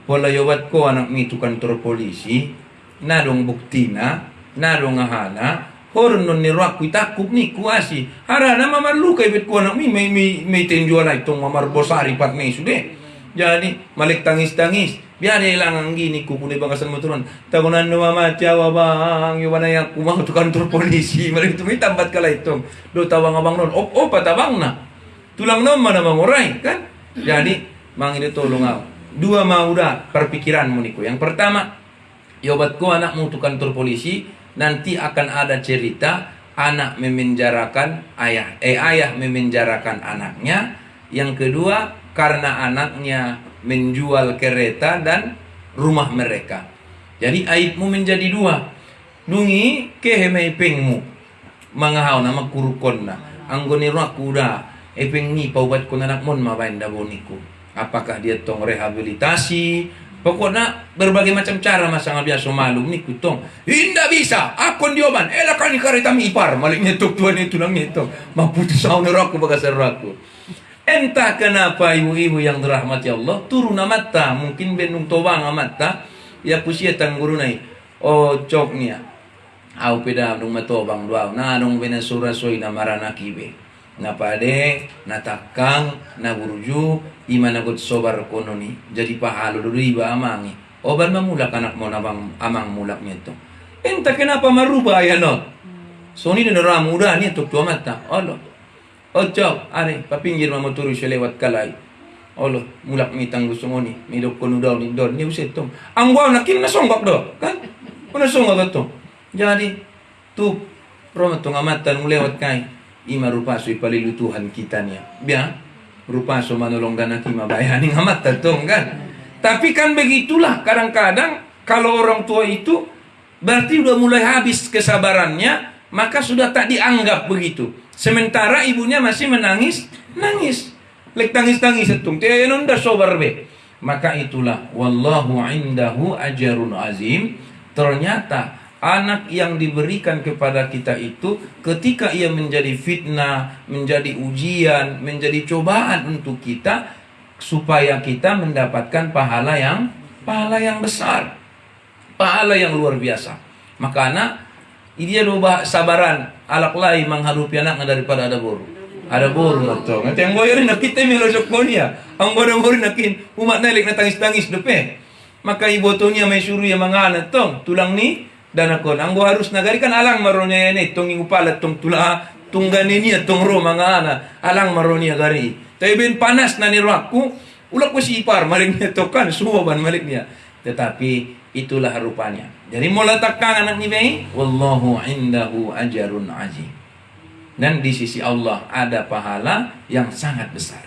Pola yowat ko anak mi tu kantor polisi, nadong buktina, nadong ngahana, horon non ni rakku takub ni kuasi. Harana mamarlu kay bet ko anak mi may tenjual itong mamarbosari pat may sude. Jadi malik tangis-tangis. Biar hilang ang gini ku punay bangkasan mo turon. Tagunan no mama tiawa bang yung mana yang kumang tu kantor polisi. Malik tu may tambat kala itong. Do tawang abang non. Patabang na. Tulang non mana manguray kan. Jadi mang ini tolong aku. Dua mau dah perpikiranmu niku. Yang pertama, yobat ko anak mu tu kantor polisi, nanti akan ada cerita anak memenjarakan ayah. Ayah memenjarakan anaknya. Yang kedua, karena anaknya menjual kereta dan rumah mereka. Jadi aibmu menjadi dua. Dungi keheme ipengmu. Mangahaw na magkurukon na. Anggoni rakuda. Ipeng ni paubat ko anak mon mabain daboniku. Apakah dia tong rehabilitasi? Pokoknya berbagai macam cara masa biasa malum ni kutong. Indah bisa. Akon dioban. Elakan ni kareta mi ipar. Maliknya tok tuan itu nang itu. Maputus sa raku bagasar raku. Entah kenapa ibu-ibu yang dirahmati Allah turun mata. Mungkin benung tobang mata. Ya pusia tangguru nai. Oh coknya. Au peda nung matobang doaw. Na nung benasura soy na marana kibe. Na pade, na takang, na burju, ima na god sobar kono ni. Jadi pahalo dulu iba amangi. Oban mamulak anak mo na bang amang mulak nito. Entah kenapa marubah ya no. So ni na muda ni tuk tua mata. Allah. Oh cok, are papinggir mamoturu siya lewat kalay. Allah, mulak mi tanggusto mo ni. Midok kono daw ni don. Ni usit tong. Ang wow nakin nasonggok do. Kan? Kung nasonggok to. Jadi, tu prometong amatan mo lewat kay. Ima rupaso ipalilutuhan kita niya. Biya, rupaso manulong dan akima bayaning amat tatong kan. Tapi kan begitulah kadang-kadang kalau orang tua itu berarti udah mulai habis kesabarannya, maka sudah tak dianggap begitu. Sementara ibunya masih nangis. Lek tangis-tangis etung. Tiaya nunda sobar be. Maka itulah wallahu indahu ajarun azim. Ternyata anak yang diberikan kepada kita itu ketika ia menjadi fitnah, menjadi ujian, menjadi cobaan untuk kita supaya kita mendapatkan pahala yang besar, pahala yang luar biasa. Makanya dia loba sabaran alak lain mengharupi anaknya daripada ada boru. Ada boru atau nanti yang boyorin nak kita melosok monia, ang boru nakin umat nalik na tangis-tangis depe. Maka ibu tunya may suruh yang manganak tong tulang ni dan akon ang harus nagarikan alang maronya ini tong ingupalat tong tula tunggan ini tong ro mga ana alang maronya gari tapi ben panas na ni rakku ulak ko si ipar maliknya tokan suwaban maliknya tetapi itulah rupanya jadi mula takkan anak ni bay wallahu indahu ajarun azim dan di sisi Allah ada pahala yang sangat besar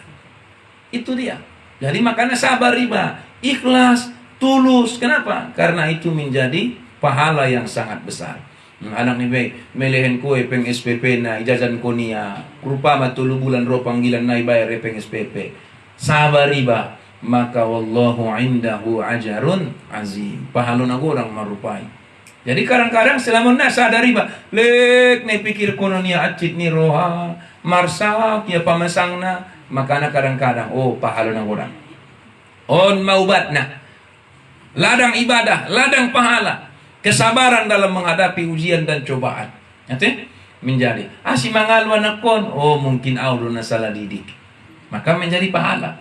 itu dia jadi makanya sabar riba ikhlas tulus kenapa karena itu menjadi pahala yang sangat besar. Anak ni bay, melehen ko peng SPP na ijazan ko niya. Rupa matulu bulan ro panggilan na ibayar peng SPP. Sabar riba, maka wallahu indahu ajarun azim. Pahala na orang marupai. Jadi kadang-kadang selama na sadar riba, lek na pikir ko niya acit ni roha, marsak ya pamasang na, maka na kadang-kadang pahala na orang. On maubat na. Ladang ibadah, ladang pahala. Kesabaran dalam menghadapi ujian dan cobaan. Nanti menjadi si mangaluan akon. Mungkin Allah na salah didik. Maka menjadi pahala.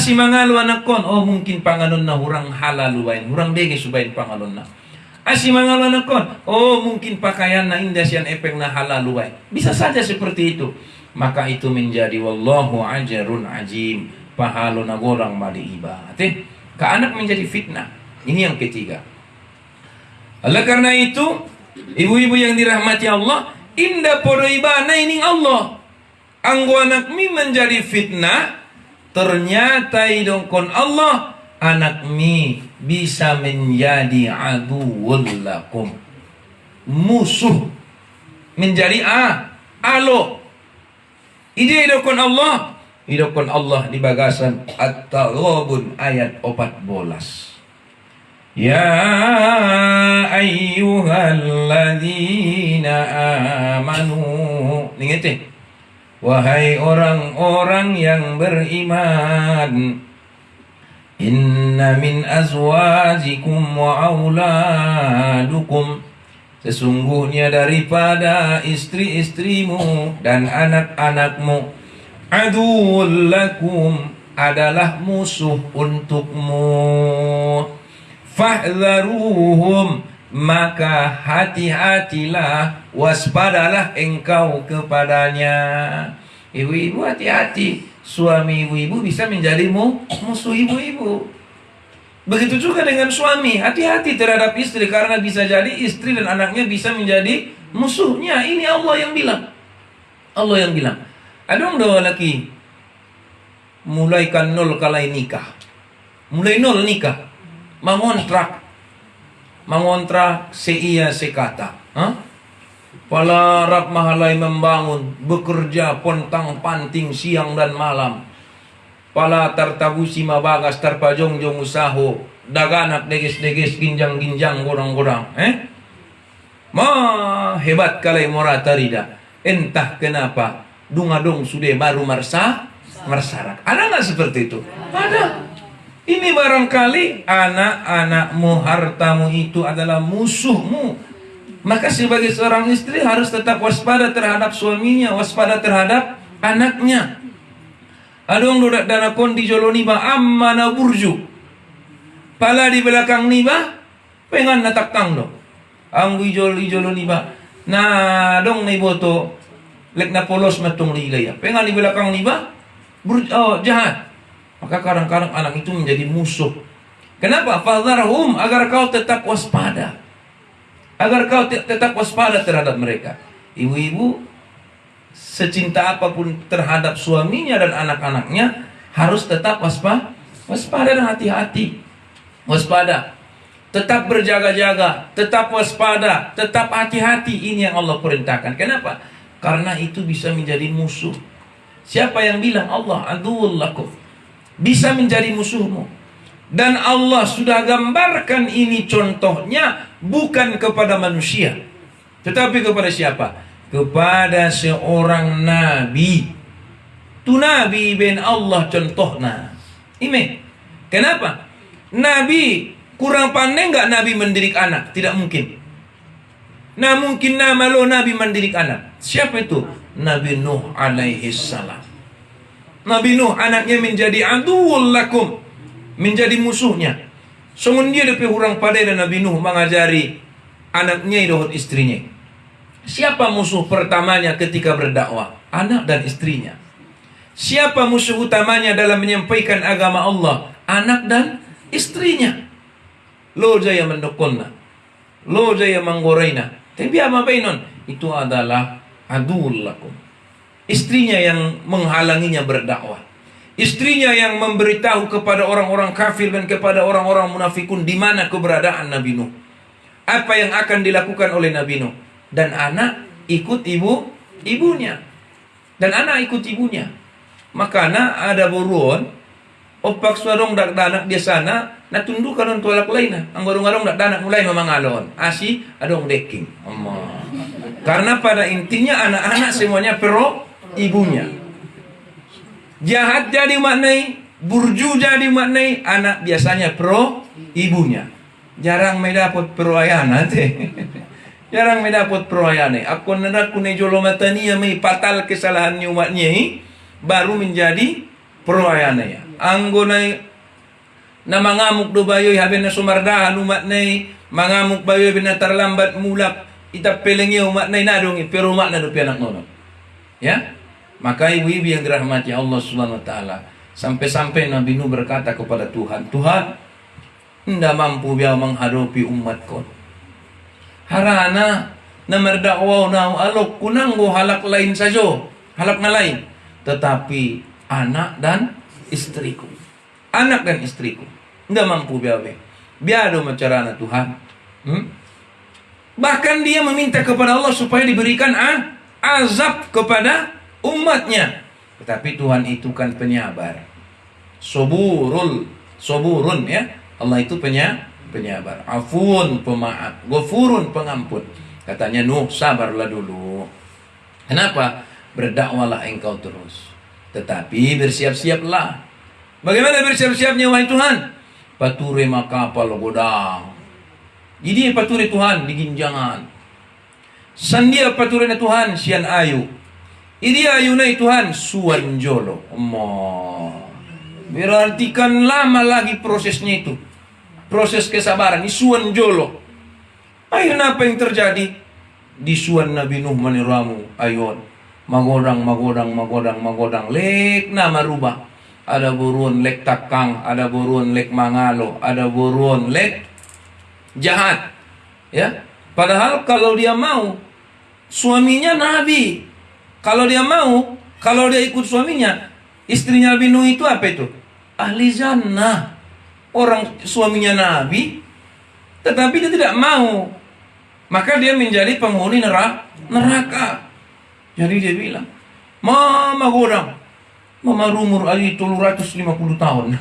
Si mangaluan akon. Mungkin panganon na hurang halal luwain. Hurang dege subain panganon na. Si mangaluan akon. Mungkin pakaian na indah siyan epeng na halal luwain. Bisa saja seperti itu. Maka itu menjadi wallahu ajarun azim. Pahalo na gorang mali iba. Nanti ke anak menjadi fitnah. Ini yang ketiga. Oleh karena itu, ibu-ibu yang dirahmati Allah, indah podo ibana ini Allah. Anggo anak mi menjadi fitnah, ternyata idongkon Allah, anak mi bisa menjadi aduwwul lakum. Musuh. Menjadi alo. Ide idongkon Allah di bagasan At-Taghabun ayat 14. Ya ayyuhalladzina amanu. Ingat wahai orang-orang yang beriman. Inna min azwajikum wa auladukum, sesungguhnya daripada istri-istrimu dan anak-anakmu, aduwwul lakum, adalah musuh untukmu. Fahdharuhum, maka hati-hatilah, waspadalah engkau kepadanya. Ibu-ibu hati-hati, suami ibu-ibu bisa menjadi musuh ibu-ibu. Begitu juga dengan suami, hati-hati terhadap istri, karena bisa jadi istri dan anaknya bisa menjadi musuhnya. Ini Allah yang bilang. Allah yang bilang. Ada orang laki mulai kan nol kalai nikah, mulai nol nikah, mengontrak seia sekata, pala rap mahalai membangun, bekerja pontang panting siang dan malam, pala tartabusi mabagas tarpajongjong usaho, daganak deges-deges ginjang-ginjang gorang-gorang, hebat kalai moratarida, entah kenapa dungadong sudah baru marsarak. Ada nggak seperti itu? Ada. Ini barangkali anak-anakmu, hartamu itu adalah musuhmu. Maka sebagai seorang istri harus tetap waspada terhadap suaminya, waspada terhadap anaknya. Adong dodak dana kon di jolo niba ammana burju. Pala di belakang niba pengan natak tang do. Anggu jolo niba. Nah, dong ni boto lek na polos matung lilaya. Pengan di belakang niba jahat. Maka kadang-kadang anak itu menjadi musuh. Kenapa? Fadharhum, agar kau tetap waspada. Agar kau tetap waspada terhadap mereka. Ibu-ibu secinta apapun terhadap suaminya dan anak-anaknya harus tetap waspada dan hati-hati. Waspada. Tetap berjaga-jaga, tetap waspada, tetap hati-hati. Ini yang Allah perintahkan. Kenapa? Karena itu bisa menjadi musuh. Siapa yang bilang? Allah, aduwwul lakum, bisa menjadi musuhmu. Dan Allah sudah gambarkan ini contohnya bukan kepada manusia, tetapi kepada siapa? Kepada seorang nabi. Tu nabi ben Allah contohnya. Ime. Kenapa? Nabi kurang pandai nggak nabi mendidik anak? Tidak mungkin. Nah mungkin nama lo nabi mendidik anak. Siapa itu? Nabi Nuh alaihi salam. Nabi Nuh anaknya menjadi aduwwul lakum, menjadi musuhnya. Songon dia dapat hurang pada dan Nabi Nuh mengajari anaknya dan istrinya. Siapa musuh pertamanya ketika berdakwah? Anak dan istrinya. Siapa musuh utamanya dalam menyampaikan agama Allah? Anak dan istrinya. Lo jaya mendokonna, lo jaya manggoraina. Tapi apa bainon? Itu adalah aduwwul lakum. Istrinya yang menghalanginya berdakwah. Istrinya yang memberitahu kepada orang-orang kafir dan kepada orang-orang munafikun di mana keberadaan Nabi Nuh. Apa yang akan dilakukan oleh Nabi Nuh. Dan anak ikut ibunya. Dan anak ikut ibunya. Makanya ada buruan, opak suarong dak danak di sana, natundukan untuk alak lain. Ang gorong-gorong dak danak mulai memangalon. Asi adong deking. Karena pada intinya anak-anak semuanya pro ibunya. Jahat jadi maknai, burju jadi maknai, anak biasanya pro ibunya. Jarang mendapat pro ayana teh. Jarang mendapat pro ayana. Aku nerak kune jolo matania mai patal kesalahan umatnya baru menjadi pro ayana ya. Anggonai na mangamuk do bayoy haben na sumardahan umatnai, mangamuk bayoy bina terlambat mulak itap pelengnya umatnai nadong pero umat na do pianak nono. Ya? Maka ibu-ibu yang dirahmati Allah Subhanahu wa taala, sampai-sampai Nabi Nuh berkata kepada Tuhan, Tuhan, tidak mampu biar menghadapi umatku. Harana na merdakwa na alok kunang go halak lain saja, halak na lain, tetapi anak dan istriku. Anak dan istriku. Tidak mampu biar do macarana Tuhan. Bahkan dia meminta kepada Allah supaya diberikan azab kepada umatnya. Tetapi Tuhan itu kan penyabar. Soburun ya. Allah itu penyabar. Afun pemaaf. Ghafurun pengampun. Katanya Nuh, sabarlah dulu. Kenapa? Berdakwalah engkau terus. Tetapi bersiap-siaplah. Bagaimana bersiap-siapnya wahai Tuhan? Pature makapal godang. Jadi pature Tuhan di ginjangan. Sandia pature na Tuhan sian ayu. Idi ayu na Tuhan suan jolo. Berarti kan lama lagi prosesnya itu. Proses kesabaran, isuan jolo. Akhirnya apa yang terjadi? Disuan Nabi Nuh maniramu ayon. Magodang. Lek na marubah. Ada buruan lek takang, ada buruan lek mangalo, ada buruan lek jahat. Ya. Padahal kalau dia mau, suaminya Nabi. Kalau dia mau, kalau dia ikut suaminya, istrinya Nabi Nuh itu apa itu? Ahli jannah. Orang suaminya Nabi, tetapi dia tidak mau. Maka dia menjadi penghuni neraka. Jadi dia bilang, Mama godang, Mama umur ali 250 tahun.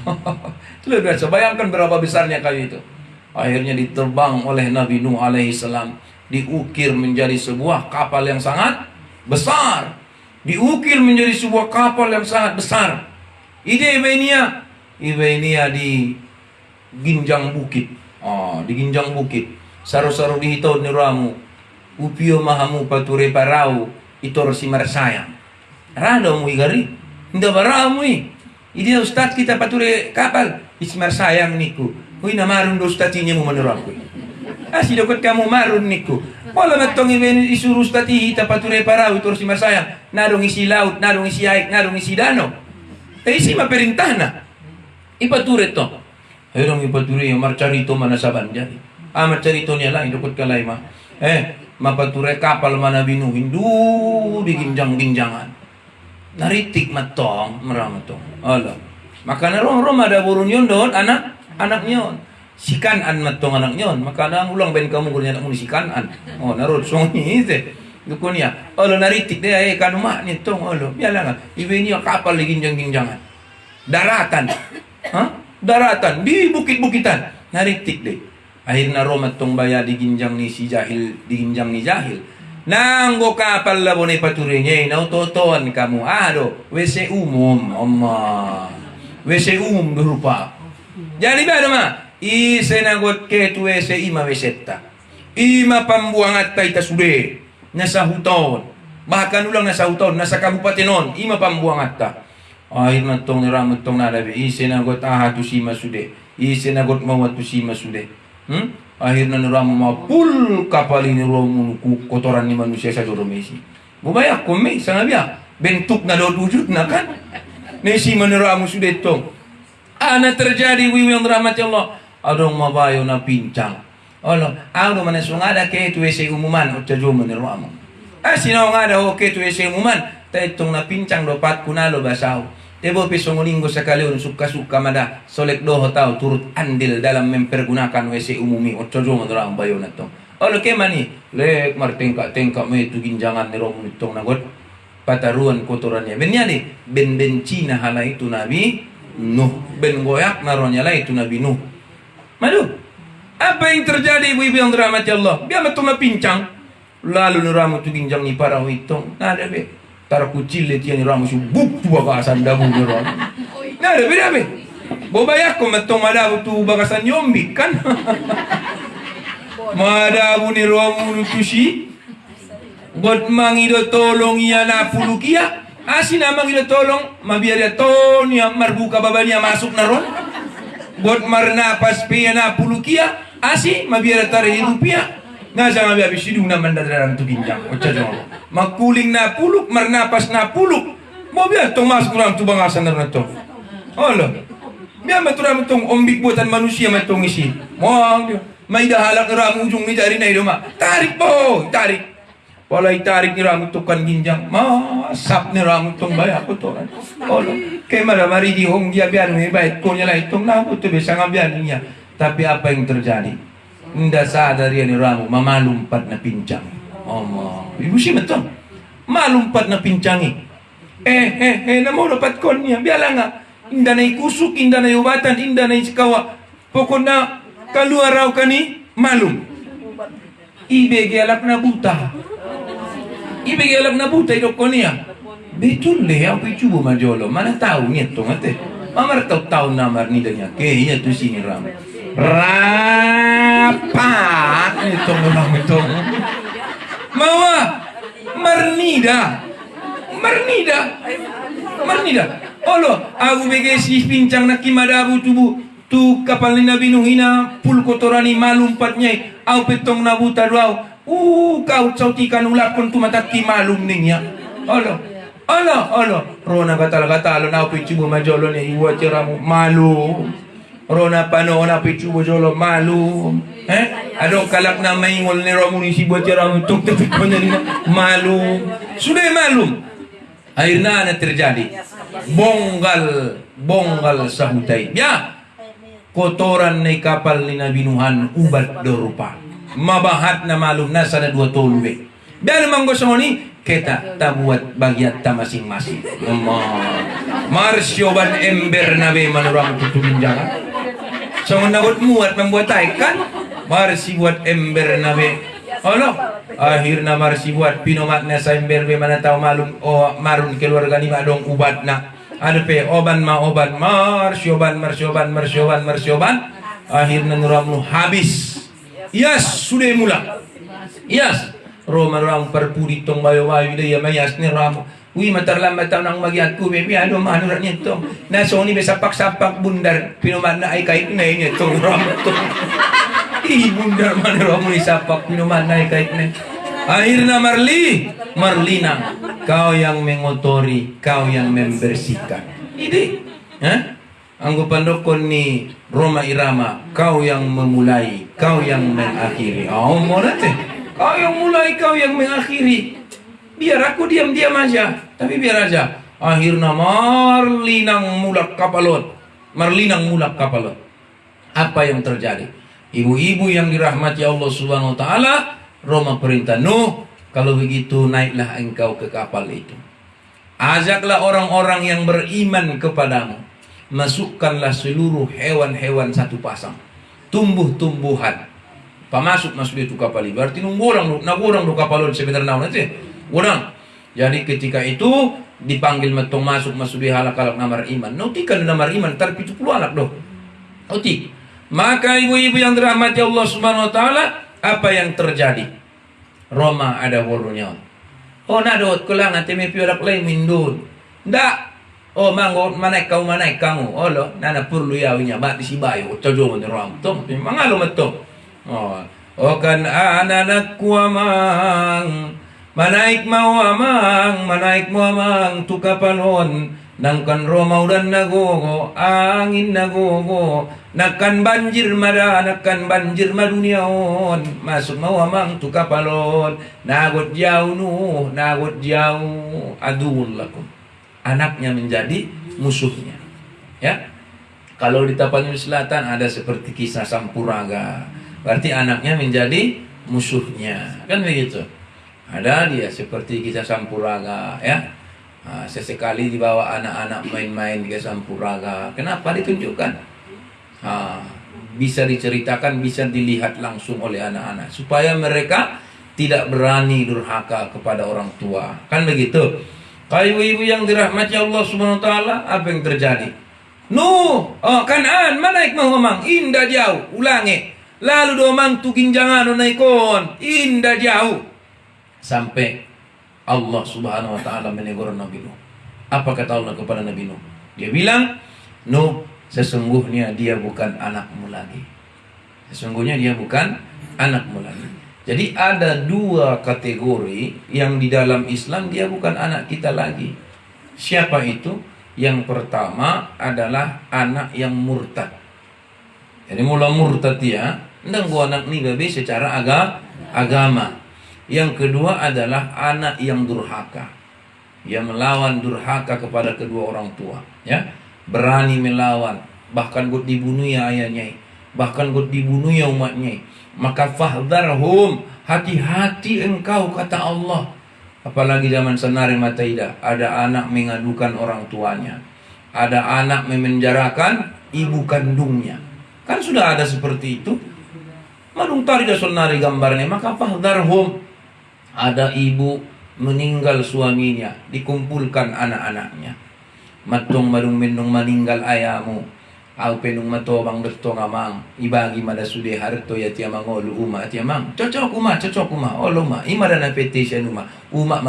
Itu luar biasa. Bayangkan berapa besarnya kayu itu. Akhirnya diterbang oleh Nabi Nuh alaihi salam, diukir menjadi sebuah kapal yang sangat besar. Diukir menjadi sebuah kapal yang sangat besar. Ide Ibenia di ginjang bukit. Di ginjang bukit. Saru-saru dihitau ni ramu. Upio mahamu pature parau itor si marsayang. Rado mu igari. Hindi baramu Idi ustaz kita pature kapal. Ismar sayang niku. Uy namarun do ustazinya mo manuraku. Asi dokot kamu marun niku. Wala matong isuru ustazi hita pature parau itor si marsayang. Narong isi laut, narong isi aik, narong isi dano. Isi maperintah na. Ipature to. Herong ipature yung marcarito manasaban dyan. Marcarito niya lang, idukot kalay ma. Mapature kapal manabinu, hindu di ginjang-ginjangan. Naritik matong, maramatong. Allah. Maka narong ada burun yun doon, anak nyon. Sikanan matong anak nyon. Maka na ulang ben kamu kurnya anak mo ni sikanan. Narod songi ite. Dukun niya. Allah naritik dia kanuma nitong Allah. Biala nga. Ibe niya kapal di ginjang-ginjangan. Daratan. Daratan di bukit-bukitan. Naritik deh. Akhirnya romat tong baya di ginjang ni si jahil, di ginjang ni jahil. Nanggo kapal labo ni paturenya, nautotoan kamu. WC umum, WC umum berupa. Jadi ba ma? Isenagot ke tu WC ima wesetta. Ima pambuangat taita sude. Nasa huton. Bahkan ulang nasa huton, nasa kabupatenon, ima pambuangat ta. Akhirnya tong niramot tong nalabi. Isenagot tu sima sude. Isenagot mawat tu sima sude. Akhirnya niramu mapul kapal ini romu kotoran ni manusia sa doromesi. Bubayak kome sangabiya bentuk na do wujud na kan. Nesi meniramu sudah tong. Ana terjadi wiwi yang rahmat Allah. Adong mabayo na pincang. Allah, ano man sungada ke tu ese umuman o tajo meniramu. Sinaw ngada o ke tu ese umuman taitong na pincang do pat kunalo basaw. Tebo pisongulinggo sa kaliun suka-suka mada solek doho tau turut andil dalam mempergunakan WC umumi ocojo menurang bayo na to. Olo ke mani lek martengka-tengka me tu ginjangan ni romu itong nagot pataruan kotorannya. Benyali ben bencina hala itu Nabi Nuh, ben goyak naronya lah itu Nabi Nuh. Madu, apa yang terjadi ibu-ibu yang dirahmati Allah? Biar betul pincang. Lalu nuramu tu ginjang ni para itong. Nada be. Tara kucil leti yang ramu subuk tu bakasan dabu ni ramu. Nah, ada beda be. Bobayak ko matong madabu tu bakasan yombik kan. Madabu ni ramu nutusi. God mangido tolong ia na pulukia. Asin amang ida tolong mabiar to niya marbuka babanya masuk na ron. God marnapas pe na pulukia. Asi mabiar tare rupiah. Nasa nga biya bisidung naman dadarang tu ginjang. O tsadyo. Magkuling na puluk, marnapas na puluk. Mo biya itong masuk na tu bangasan na ito. Olo. Biya maturam itong ombik buatan manusia matong isi. Mo, may dahalak na ramu ujung ni jari na idoma. Tarik po, tarik. Walay tarik ni ramu itong kan ginjang. Masap ni ramu itong baya ko to. Olo. Kaya maramari di hong dia biyan may bayit ko niya lang itong napo ito bisa nga biyan niya. Tapi apa yang terjadi? Nda sadar yan ni ramu mamalumpat na pincang. Ibu siya ito. Malumpat na pincangi. Na mo dapat kon niya. Biala nga. Inda na ikusuk, inda na iubatan, inda na isikawa. Pokok na kaluar raw ka ni malum. Ibegi alak na buta. Ibegi alak na buta idok ko niya. Betul le, ako icubo majolo. Mana tahu nito ngate. Mamar tahu na marnidanya. Kaya tu sini ram. Rapat itu orang itu. Mawa marnida. Olo, aku begesi pincang nak kimadabu tubuh tu kapal ni Nabi Nuh ina pul kotorani malum patnya. Au petong nabu taduau. Kau cautikan ulakon tu mata ki malum ning ya. Olo. Rona kata na picubo majolo ni iwa ceramu malu. Rona pano na picubo jolo malu. Adong kalak na maingol ni romu ni si buat ceramu tung tapi konya ni malu. Sudah malum. Akhirnya ada terjadi bonggal sahutai. Ya, kotoran ni kapal ni Nabi Nuhan ubat dorupa. Mabahat na malum na sana dua tolube. Biar manggosong ni kita tabuat bagian ta masing-masing. Marsyoban ember nabe manurang tutulin jangan. So nagot muat membuat kan? Marsi buat ember nabe. Allah akhirnya marsi buat pinomatnya sa ember be mana tahu malum marun keluarga ni madong ubat na. Ada pe oban marsyoban. Akhirnya nuramu habis. Yes, sudah mula. Yes. Roma orang perpuri tong bayo-bayo dia mayas ni ram. Wi matarlambat taw nang magiat ko be ano manurat niya tong. Na so ni sapak-sapak bundar pinuman na ay kahit na niya tong ram tong. Bundar man ram ni sapak pinuman na ay kahit na. Akhirnya Marlina, kau yang mengotori, kau yang membersihkan. Ini, anggapan dokon ni Roma Irama, kau yang memulai, kau yang mengakhiri. Mau nanti. Kau yang mulai, kau yang mengakhiri. Biar aku diam-diam aja. Tapi biar aja. Akhirnya Marlinang mulak kapalot. Apa yang terjadi? Ibu-ibu yang dirahmati Allah Subhanahu wa taala, Roma perintah Nuh, kalau begitu naiklah engkau ke kapal itu. Ajaklah orang-orang yang beriman kepadamu. Masukkanlah seluruh hewan-hewan satu pasang. Tumbuh-tumbuhan. Masuk itu kapal ini. Berarti nagurang do kapalon sebenarnya naon nanti. Orang. Jadi ketika itu dipanggil matong masuk di halak-halak namar iman. Nautikan namar iman tar 70 anak doh. Nautik. Maka ibu-ibu yang dirahmati Allah Subhanahu wa taala, apa yang terjadi? Roma ada wolunya. Nadot kulang ate me piolak lay mindun. Ndak. Manggo manaik kamu. Olo nana perlu yawinya mati si bayo. Cojo ni ram. Tong mangalo matong. Kan anak kuamang manaik mau amang tu kapalon nangkan Roma udan nagogo angin nagogo nakan banjir maduniaon masuk mau amang tu kapalon nagot jauh adul lakum, anaknya menjadi musuhnya. Ya, kalau di Tapanuli Selatan ada seperti kisah Sampuraga. Berarti anaknya menjadi musuhnya, kan begitu. Ada dia seperti kisah Sampuraga, ya. Sesekali dibawa anak-anak main-main di Sampuraga. Kenapa ditunjukkan? Bisa diceritakan, bisa dilihat langsung oleh anak-anak supaya mereka tidak berani durhaka kepada orang tua, kan begitu. Kalau ibu-ibu yang dirahmati Allah Subhanahu wa taala, apa yang terjadi? Kanaan manaik mamang indah jauh, ulangi. Lalu domang tu ginjangan naikon indah jauh sampai Allah Subhanahu wa taala menegur Nabi Nuh. Apa kata Allah kepada Nabi Nuh? Dia bilang, Nuh, sesungguhnya dia bukan anakmu lagi. Sesungguhnya dia bukan anakmu lagi. Jadi ada dua kategori yang di dalam Islam dia bukan anak kita lagi. Siapa itu? Yang pertama adalah anak yang murtad. Jadi mula murtad dia ndang gua anak ni gabe secara agama. Yang kedua adalah anak yang durhaka. Yang melawan durhaka kepada kedua orang tua, ya. Berani melawan, bahkan god dibunuh ya ayahnya, bahkan god dibunuh ya umatnya. Maka fahdharhum, hati-hati engkau kata Allah. Apalagi zaman senari mataida, ada anak mengadukan orang tuanya. Ada anak memenjarakan ibu kandungnya. Kan sudah ada seperti itu. Madung tari da sonari gambarnya, maka fahdharhum, ada ibu meninggal suaminya, dikumpulkan anak-anaknya. matong madung minung meninggal ayamu au penung matobang bertong amang ibagi mada sude harto ya tiamang olu uma tiamang cocok uma olu uma imada na petition uma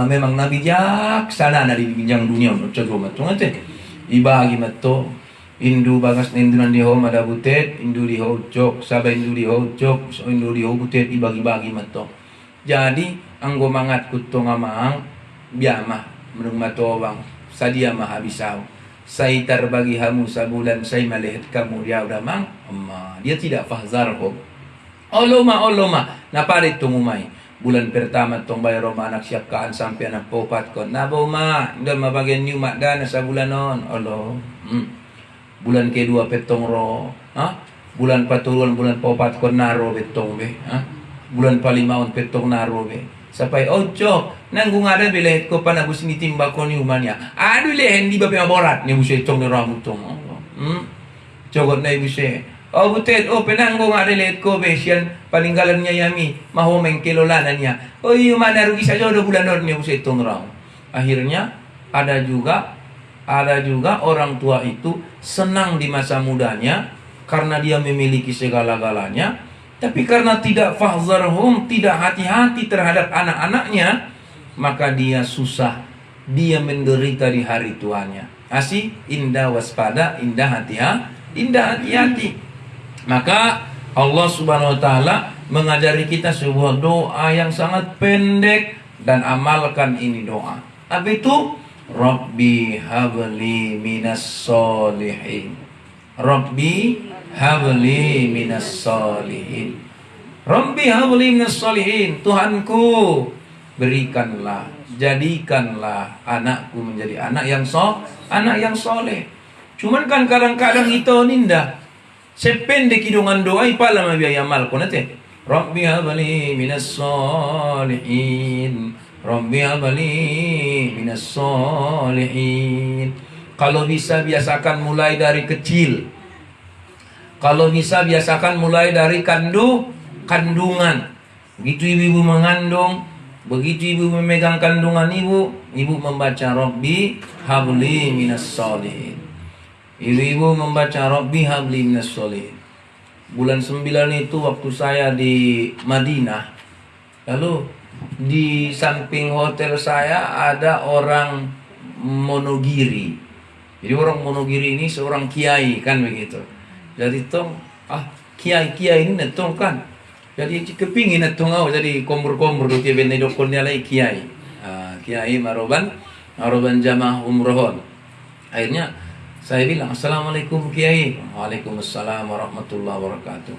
memang nabi jak sana na di binjang dunia cocok matong ate ibagi matto indu bagas nindunan di ho mada butet indu di ho cok sabai indu di ho cok so indu di ho butet ibagi-bagi matto jadi anggo mangat kutong amang biamah menung matobang sadia mah habisau saya terbagi hamu sabulan saya melihat kamu dia udah mang dia tidak fahzarhum oloma napare tungumai bulan pertama tong bayar anak siapkaan sampai anak popat kon nabo ma udah mabagian new mak dana sabulan non Allah bulan kedua petong ro bulan paturuan bulan popat kon naro betong be bulan palimaon petong naro be sampai ojo nanggung ada beli ko panabus ni timba ko ni umanya aduh lehen di bape maborat ni buse tong ni ramutong cogot na buse butet penanggung ada let ko be sian paninggalan niya yami mahomeng kilolanan niya mana rugi saja udah bulan non ni buse tong ram akhirnya ada juga orang tua itu senang di masa mudanya karena dia memiliki segala-galanya. Tapi karena tidak fahzarhum, tidak hati-hati terhadap anak-anaknya, maka dia susah, dia menderita di hari tuanya. Asih, indah waspada, indah hati-hati. Maka Allah Subhanahu wa taala mengajari kita sebuah doa yang sangat pendek dan amalkan ini doa. Apa itu? Rabbi habli minas solihin. Rabbi habli minas solihin. Rabbi habli minas solihin. Tuhanku, berikanlah, jadikanlah anakku menjadi anak yang soleh. Cuman kan kadang-kadang itu ninda sependek hidungan doa ipala mabiaya amal konate. Rabbi habli minas solihin. Rabbi habli minas solihin. Kalau bisa biasakan mulai dari kecil. Kalau bisa biasakan mulai dari kandungan. Begitu ibu mengandung, begitu ibu memegang kandungan ibu membaca Rabbi habli minas solihin. Ibu membaca Rabbi habli minas solihin. Bulan 9 itu waktu saya di Madinah. Lalu di samping hotel saya ada orang Monogiri. Jadi orang Monogiri ini seorang kiai kan begitu. Jadi tong kiai ini netong kan. Jadi kepingin netong jadi kombur dia benda dokonnya lagi kiai. Kiai maroban jamaah umrohon. Akhirnya saya bilang assalamualaikum kiai. Waalaikumsalam warahmatullahi wabarakatuh.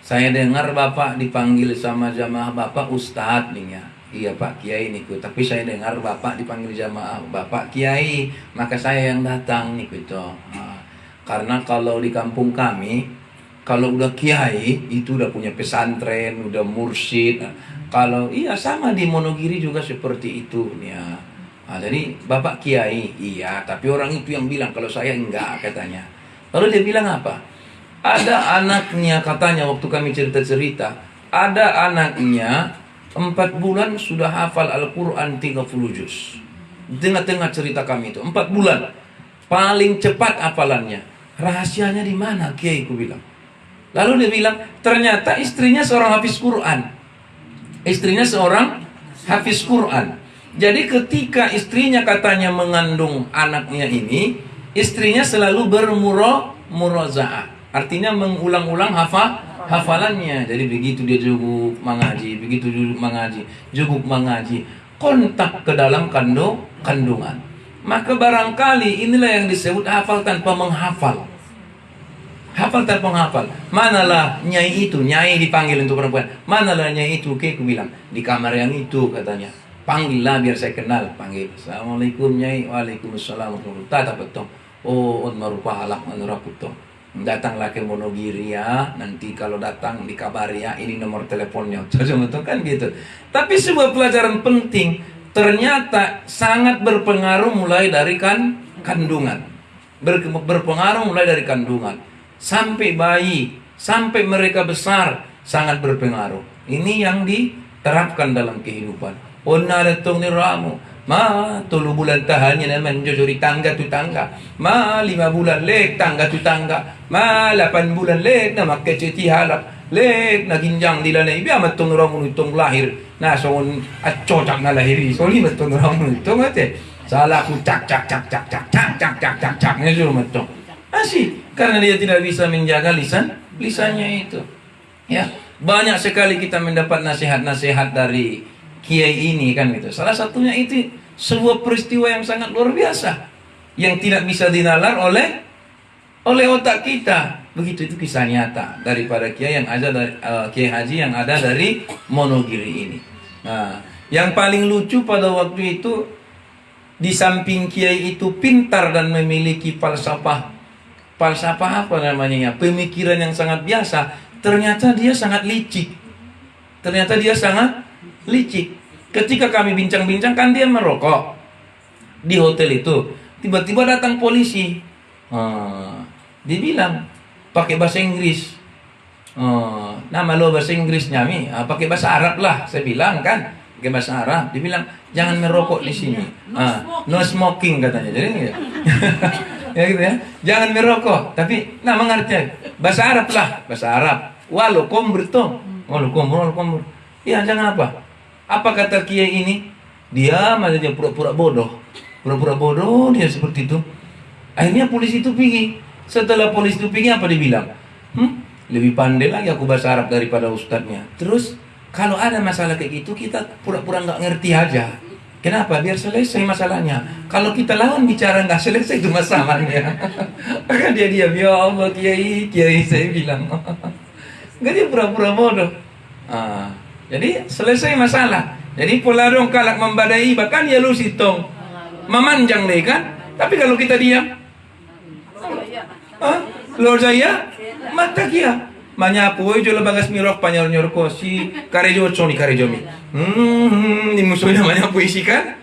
Saya dengar bapak dipanggil sama jamaah bapak ustadz nih ya. Iya Pak Kiai niku, tapi saya dengar Bapak dipanggil jamaah Bapak Kiai, maka saya yang datang niku itu. Karena kalau di kampung kami, kalau udah Kiai itu udah punya pesantren, udah mursyid. Kalau iya sama di Monogiri juga seperti itu ya. Jadi Bapak Kiai, iya, tapi orang itu yang bilang kalau saya enggak katanya. Lalu dia bilang apa? Ada anaknya katanya waktu kami cerita-cerita, ada anaknya 4 bulan sudah hafal Al-Quran 30 juz. Tengah-tengah cerita kami itu 4 bulan paling cepat hafalannya. Rahasianya di mana Kiai ku bilang. Lalu dia bilang ternyata istrinya seorang hafiz Quran. Jadi ketika istrinya katanya mengandung anaknya ini, istrinya selalu bermurozaah. Artinya mengulang-ulang hafalannya. Jadi begitu dia juguk mengaji, kontak ke dalam kandungan. Maka barangkali inilah yang disebut hafal tanpa menghafal. Hafal tanpa menghafal. Manalah nyai itu, nyai dipanggil untuk perempuan. Manalah nyai itu, Kiai ku bilang di kamar yang itu katanya. Panggillah biar saya kenal. Panggil. Assalamualaikum nyai. Waalaikumsalam. Tata betul. Marupa halak manurakuto. Datanglah ke Monogiri ya. Nanti kalau datang dikabari ya. Ini nomor teleponnya. Betul kan gitu. Tapi sebuah pelajaran penting. Ternyata sangat berpengaruh mulai dari kandungan. Berpengaruh mulai dari kandungan. Sampai bayi. Sampai mereka besar. Sangat berpengaruh. Ini yang diterapkan dalam kehidupan. Onna retong ni ramu. Ma 3 bulan tahannya na menjojori tangga tu tangga. Ma 5 bulan lek tangga tu tangga. Ma 8 bulan lek na makeceti halap. Lek na ginjang dilanay biya matong ramun itong lahir. Na so at cocak na lahiri. So li matong ramun itong ate. Salah aku cak cak cak cak cak cak cak cak cak cak suruh matong. Asih karena dia tidak bisa menjaga lisannya itu. Ya, banyak sekali kita mendapat nasihat-nasihat dari kiai ini kan gitu. Salah satunya itu sebuah peristiwa yang sangat luar biasa yang tidak bisa dinalar oleh otak kita. Begitu itu kisah nyata daripada kiai yang ada dari kiai haji yang ada dari Monogiri ini. Nah, yang paling lucu pada waktu itu di samping kiai itu pintar dan memiliki falsafah apa namanya ya, pemikiran yang sangat biasa. Ternyata dia sangat licik. Ketika kami bincang-bincang kan dia merokok di hotel itu. Tiba-tiba datang polisi. Dia bilang pakai bahasa Inggris. Nama lo bahasa Inggrisnya mi? Pakai bahasa Arab lah. Saya bilang kan pakai bahasa Arab. Dia bilang jangan merokok di sini. No smoking katanya. Jadi ya. Ya gitu ya. Jangan merokok, tapi mengerti bahasa Arab lah, bahasa Arab. Walau komber. Ya jangan apa? Apa kata kiai ini? Dia maksudnya pura-pura bodoh. Pura-pura bodoh dia seperti itu. Akhirnya polisi itu pergi. Setelah polisi itu pergi apa dibilang? Lebih pandai lagi aku bahasa Arab daripada ustadznya. Terus kalau ada masalah kayak gitu kita pura-pura nggak ngerti aja. Kenapa? Biar selesai masalahnya. Kalau kita lawan bicara nggak selesai itu masalahnya. Maka dia diam. Ya Allah kiai saya bilang. Nggak, dia pura-pura bodoh. Jadi selesai masalah. Jadi polarong kalak membadai bahkan ya lu sitong memanjang deh kan. Tapi kalau kita diam, lo saya mata kia. Manyapu jo bagas mirok panyol nyorko si karejo choni karejomi. Ni musuhnya namanya puisi kan?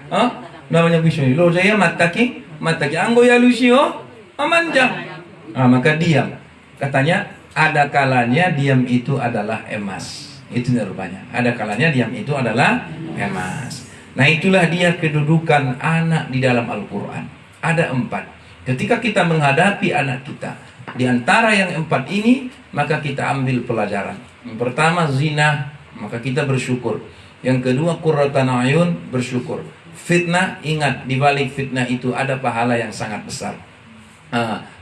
Namanya puisi. Lo saya mataki anggo ya Lucio memanjang. Maka diam. Katanya ada kalanya diam itu adalah emas. Itu rupanya. Ada kalanya diam itu adalah emas. Nah itulah dia kedudukan anak di dalam Al-Quran. Ada 4. Ketika kita menghadapi anak kita, di antara yang 4 ini, maka kita ambil pelajaran. Yang pertama zina, maka kita bersyukur. Yang kedua qurratan ayun, bersyukur. Fitnah, ingat di balik fitnah itu ada pahala yang sangat besar.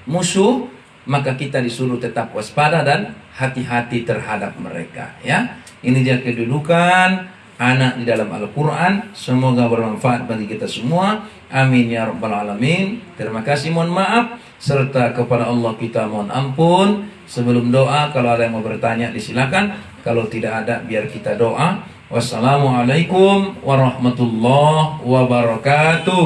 Musuh, maka kita disuruh tetap waspada dan hati-hati terhadap mereka. Ya, ini dia kedudukan anak di dalam Al-Quran. Semoga bermanfaat bagi kita semua. Amin ya rabbal alamin. Terima kasih, mohon maaf, serta kepada Allah kita mohon ampun. Sebelum doa, kalau ada yang mau bertanya disilakan. Kalau tidak ada, biar kita doa. Wassalamualaikum warahmatullahi wabarakatuh.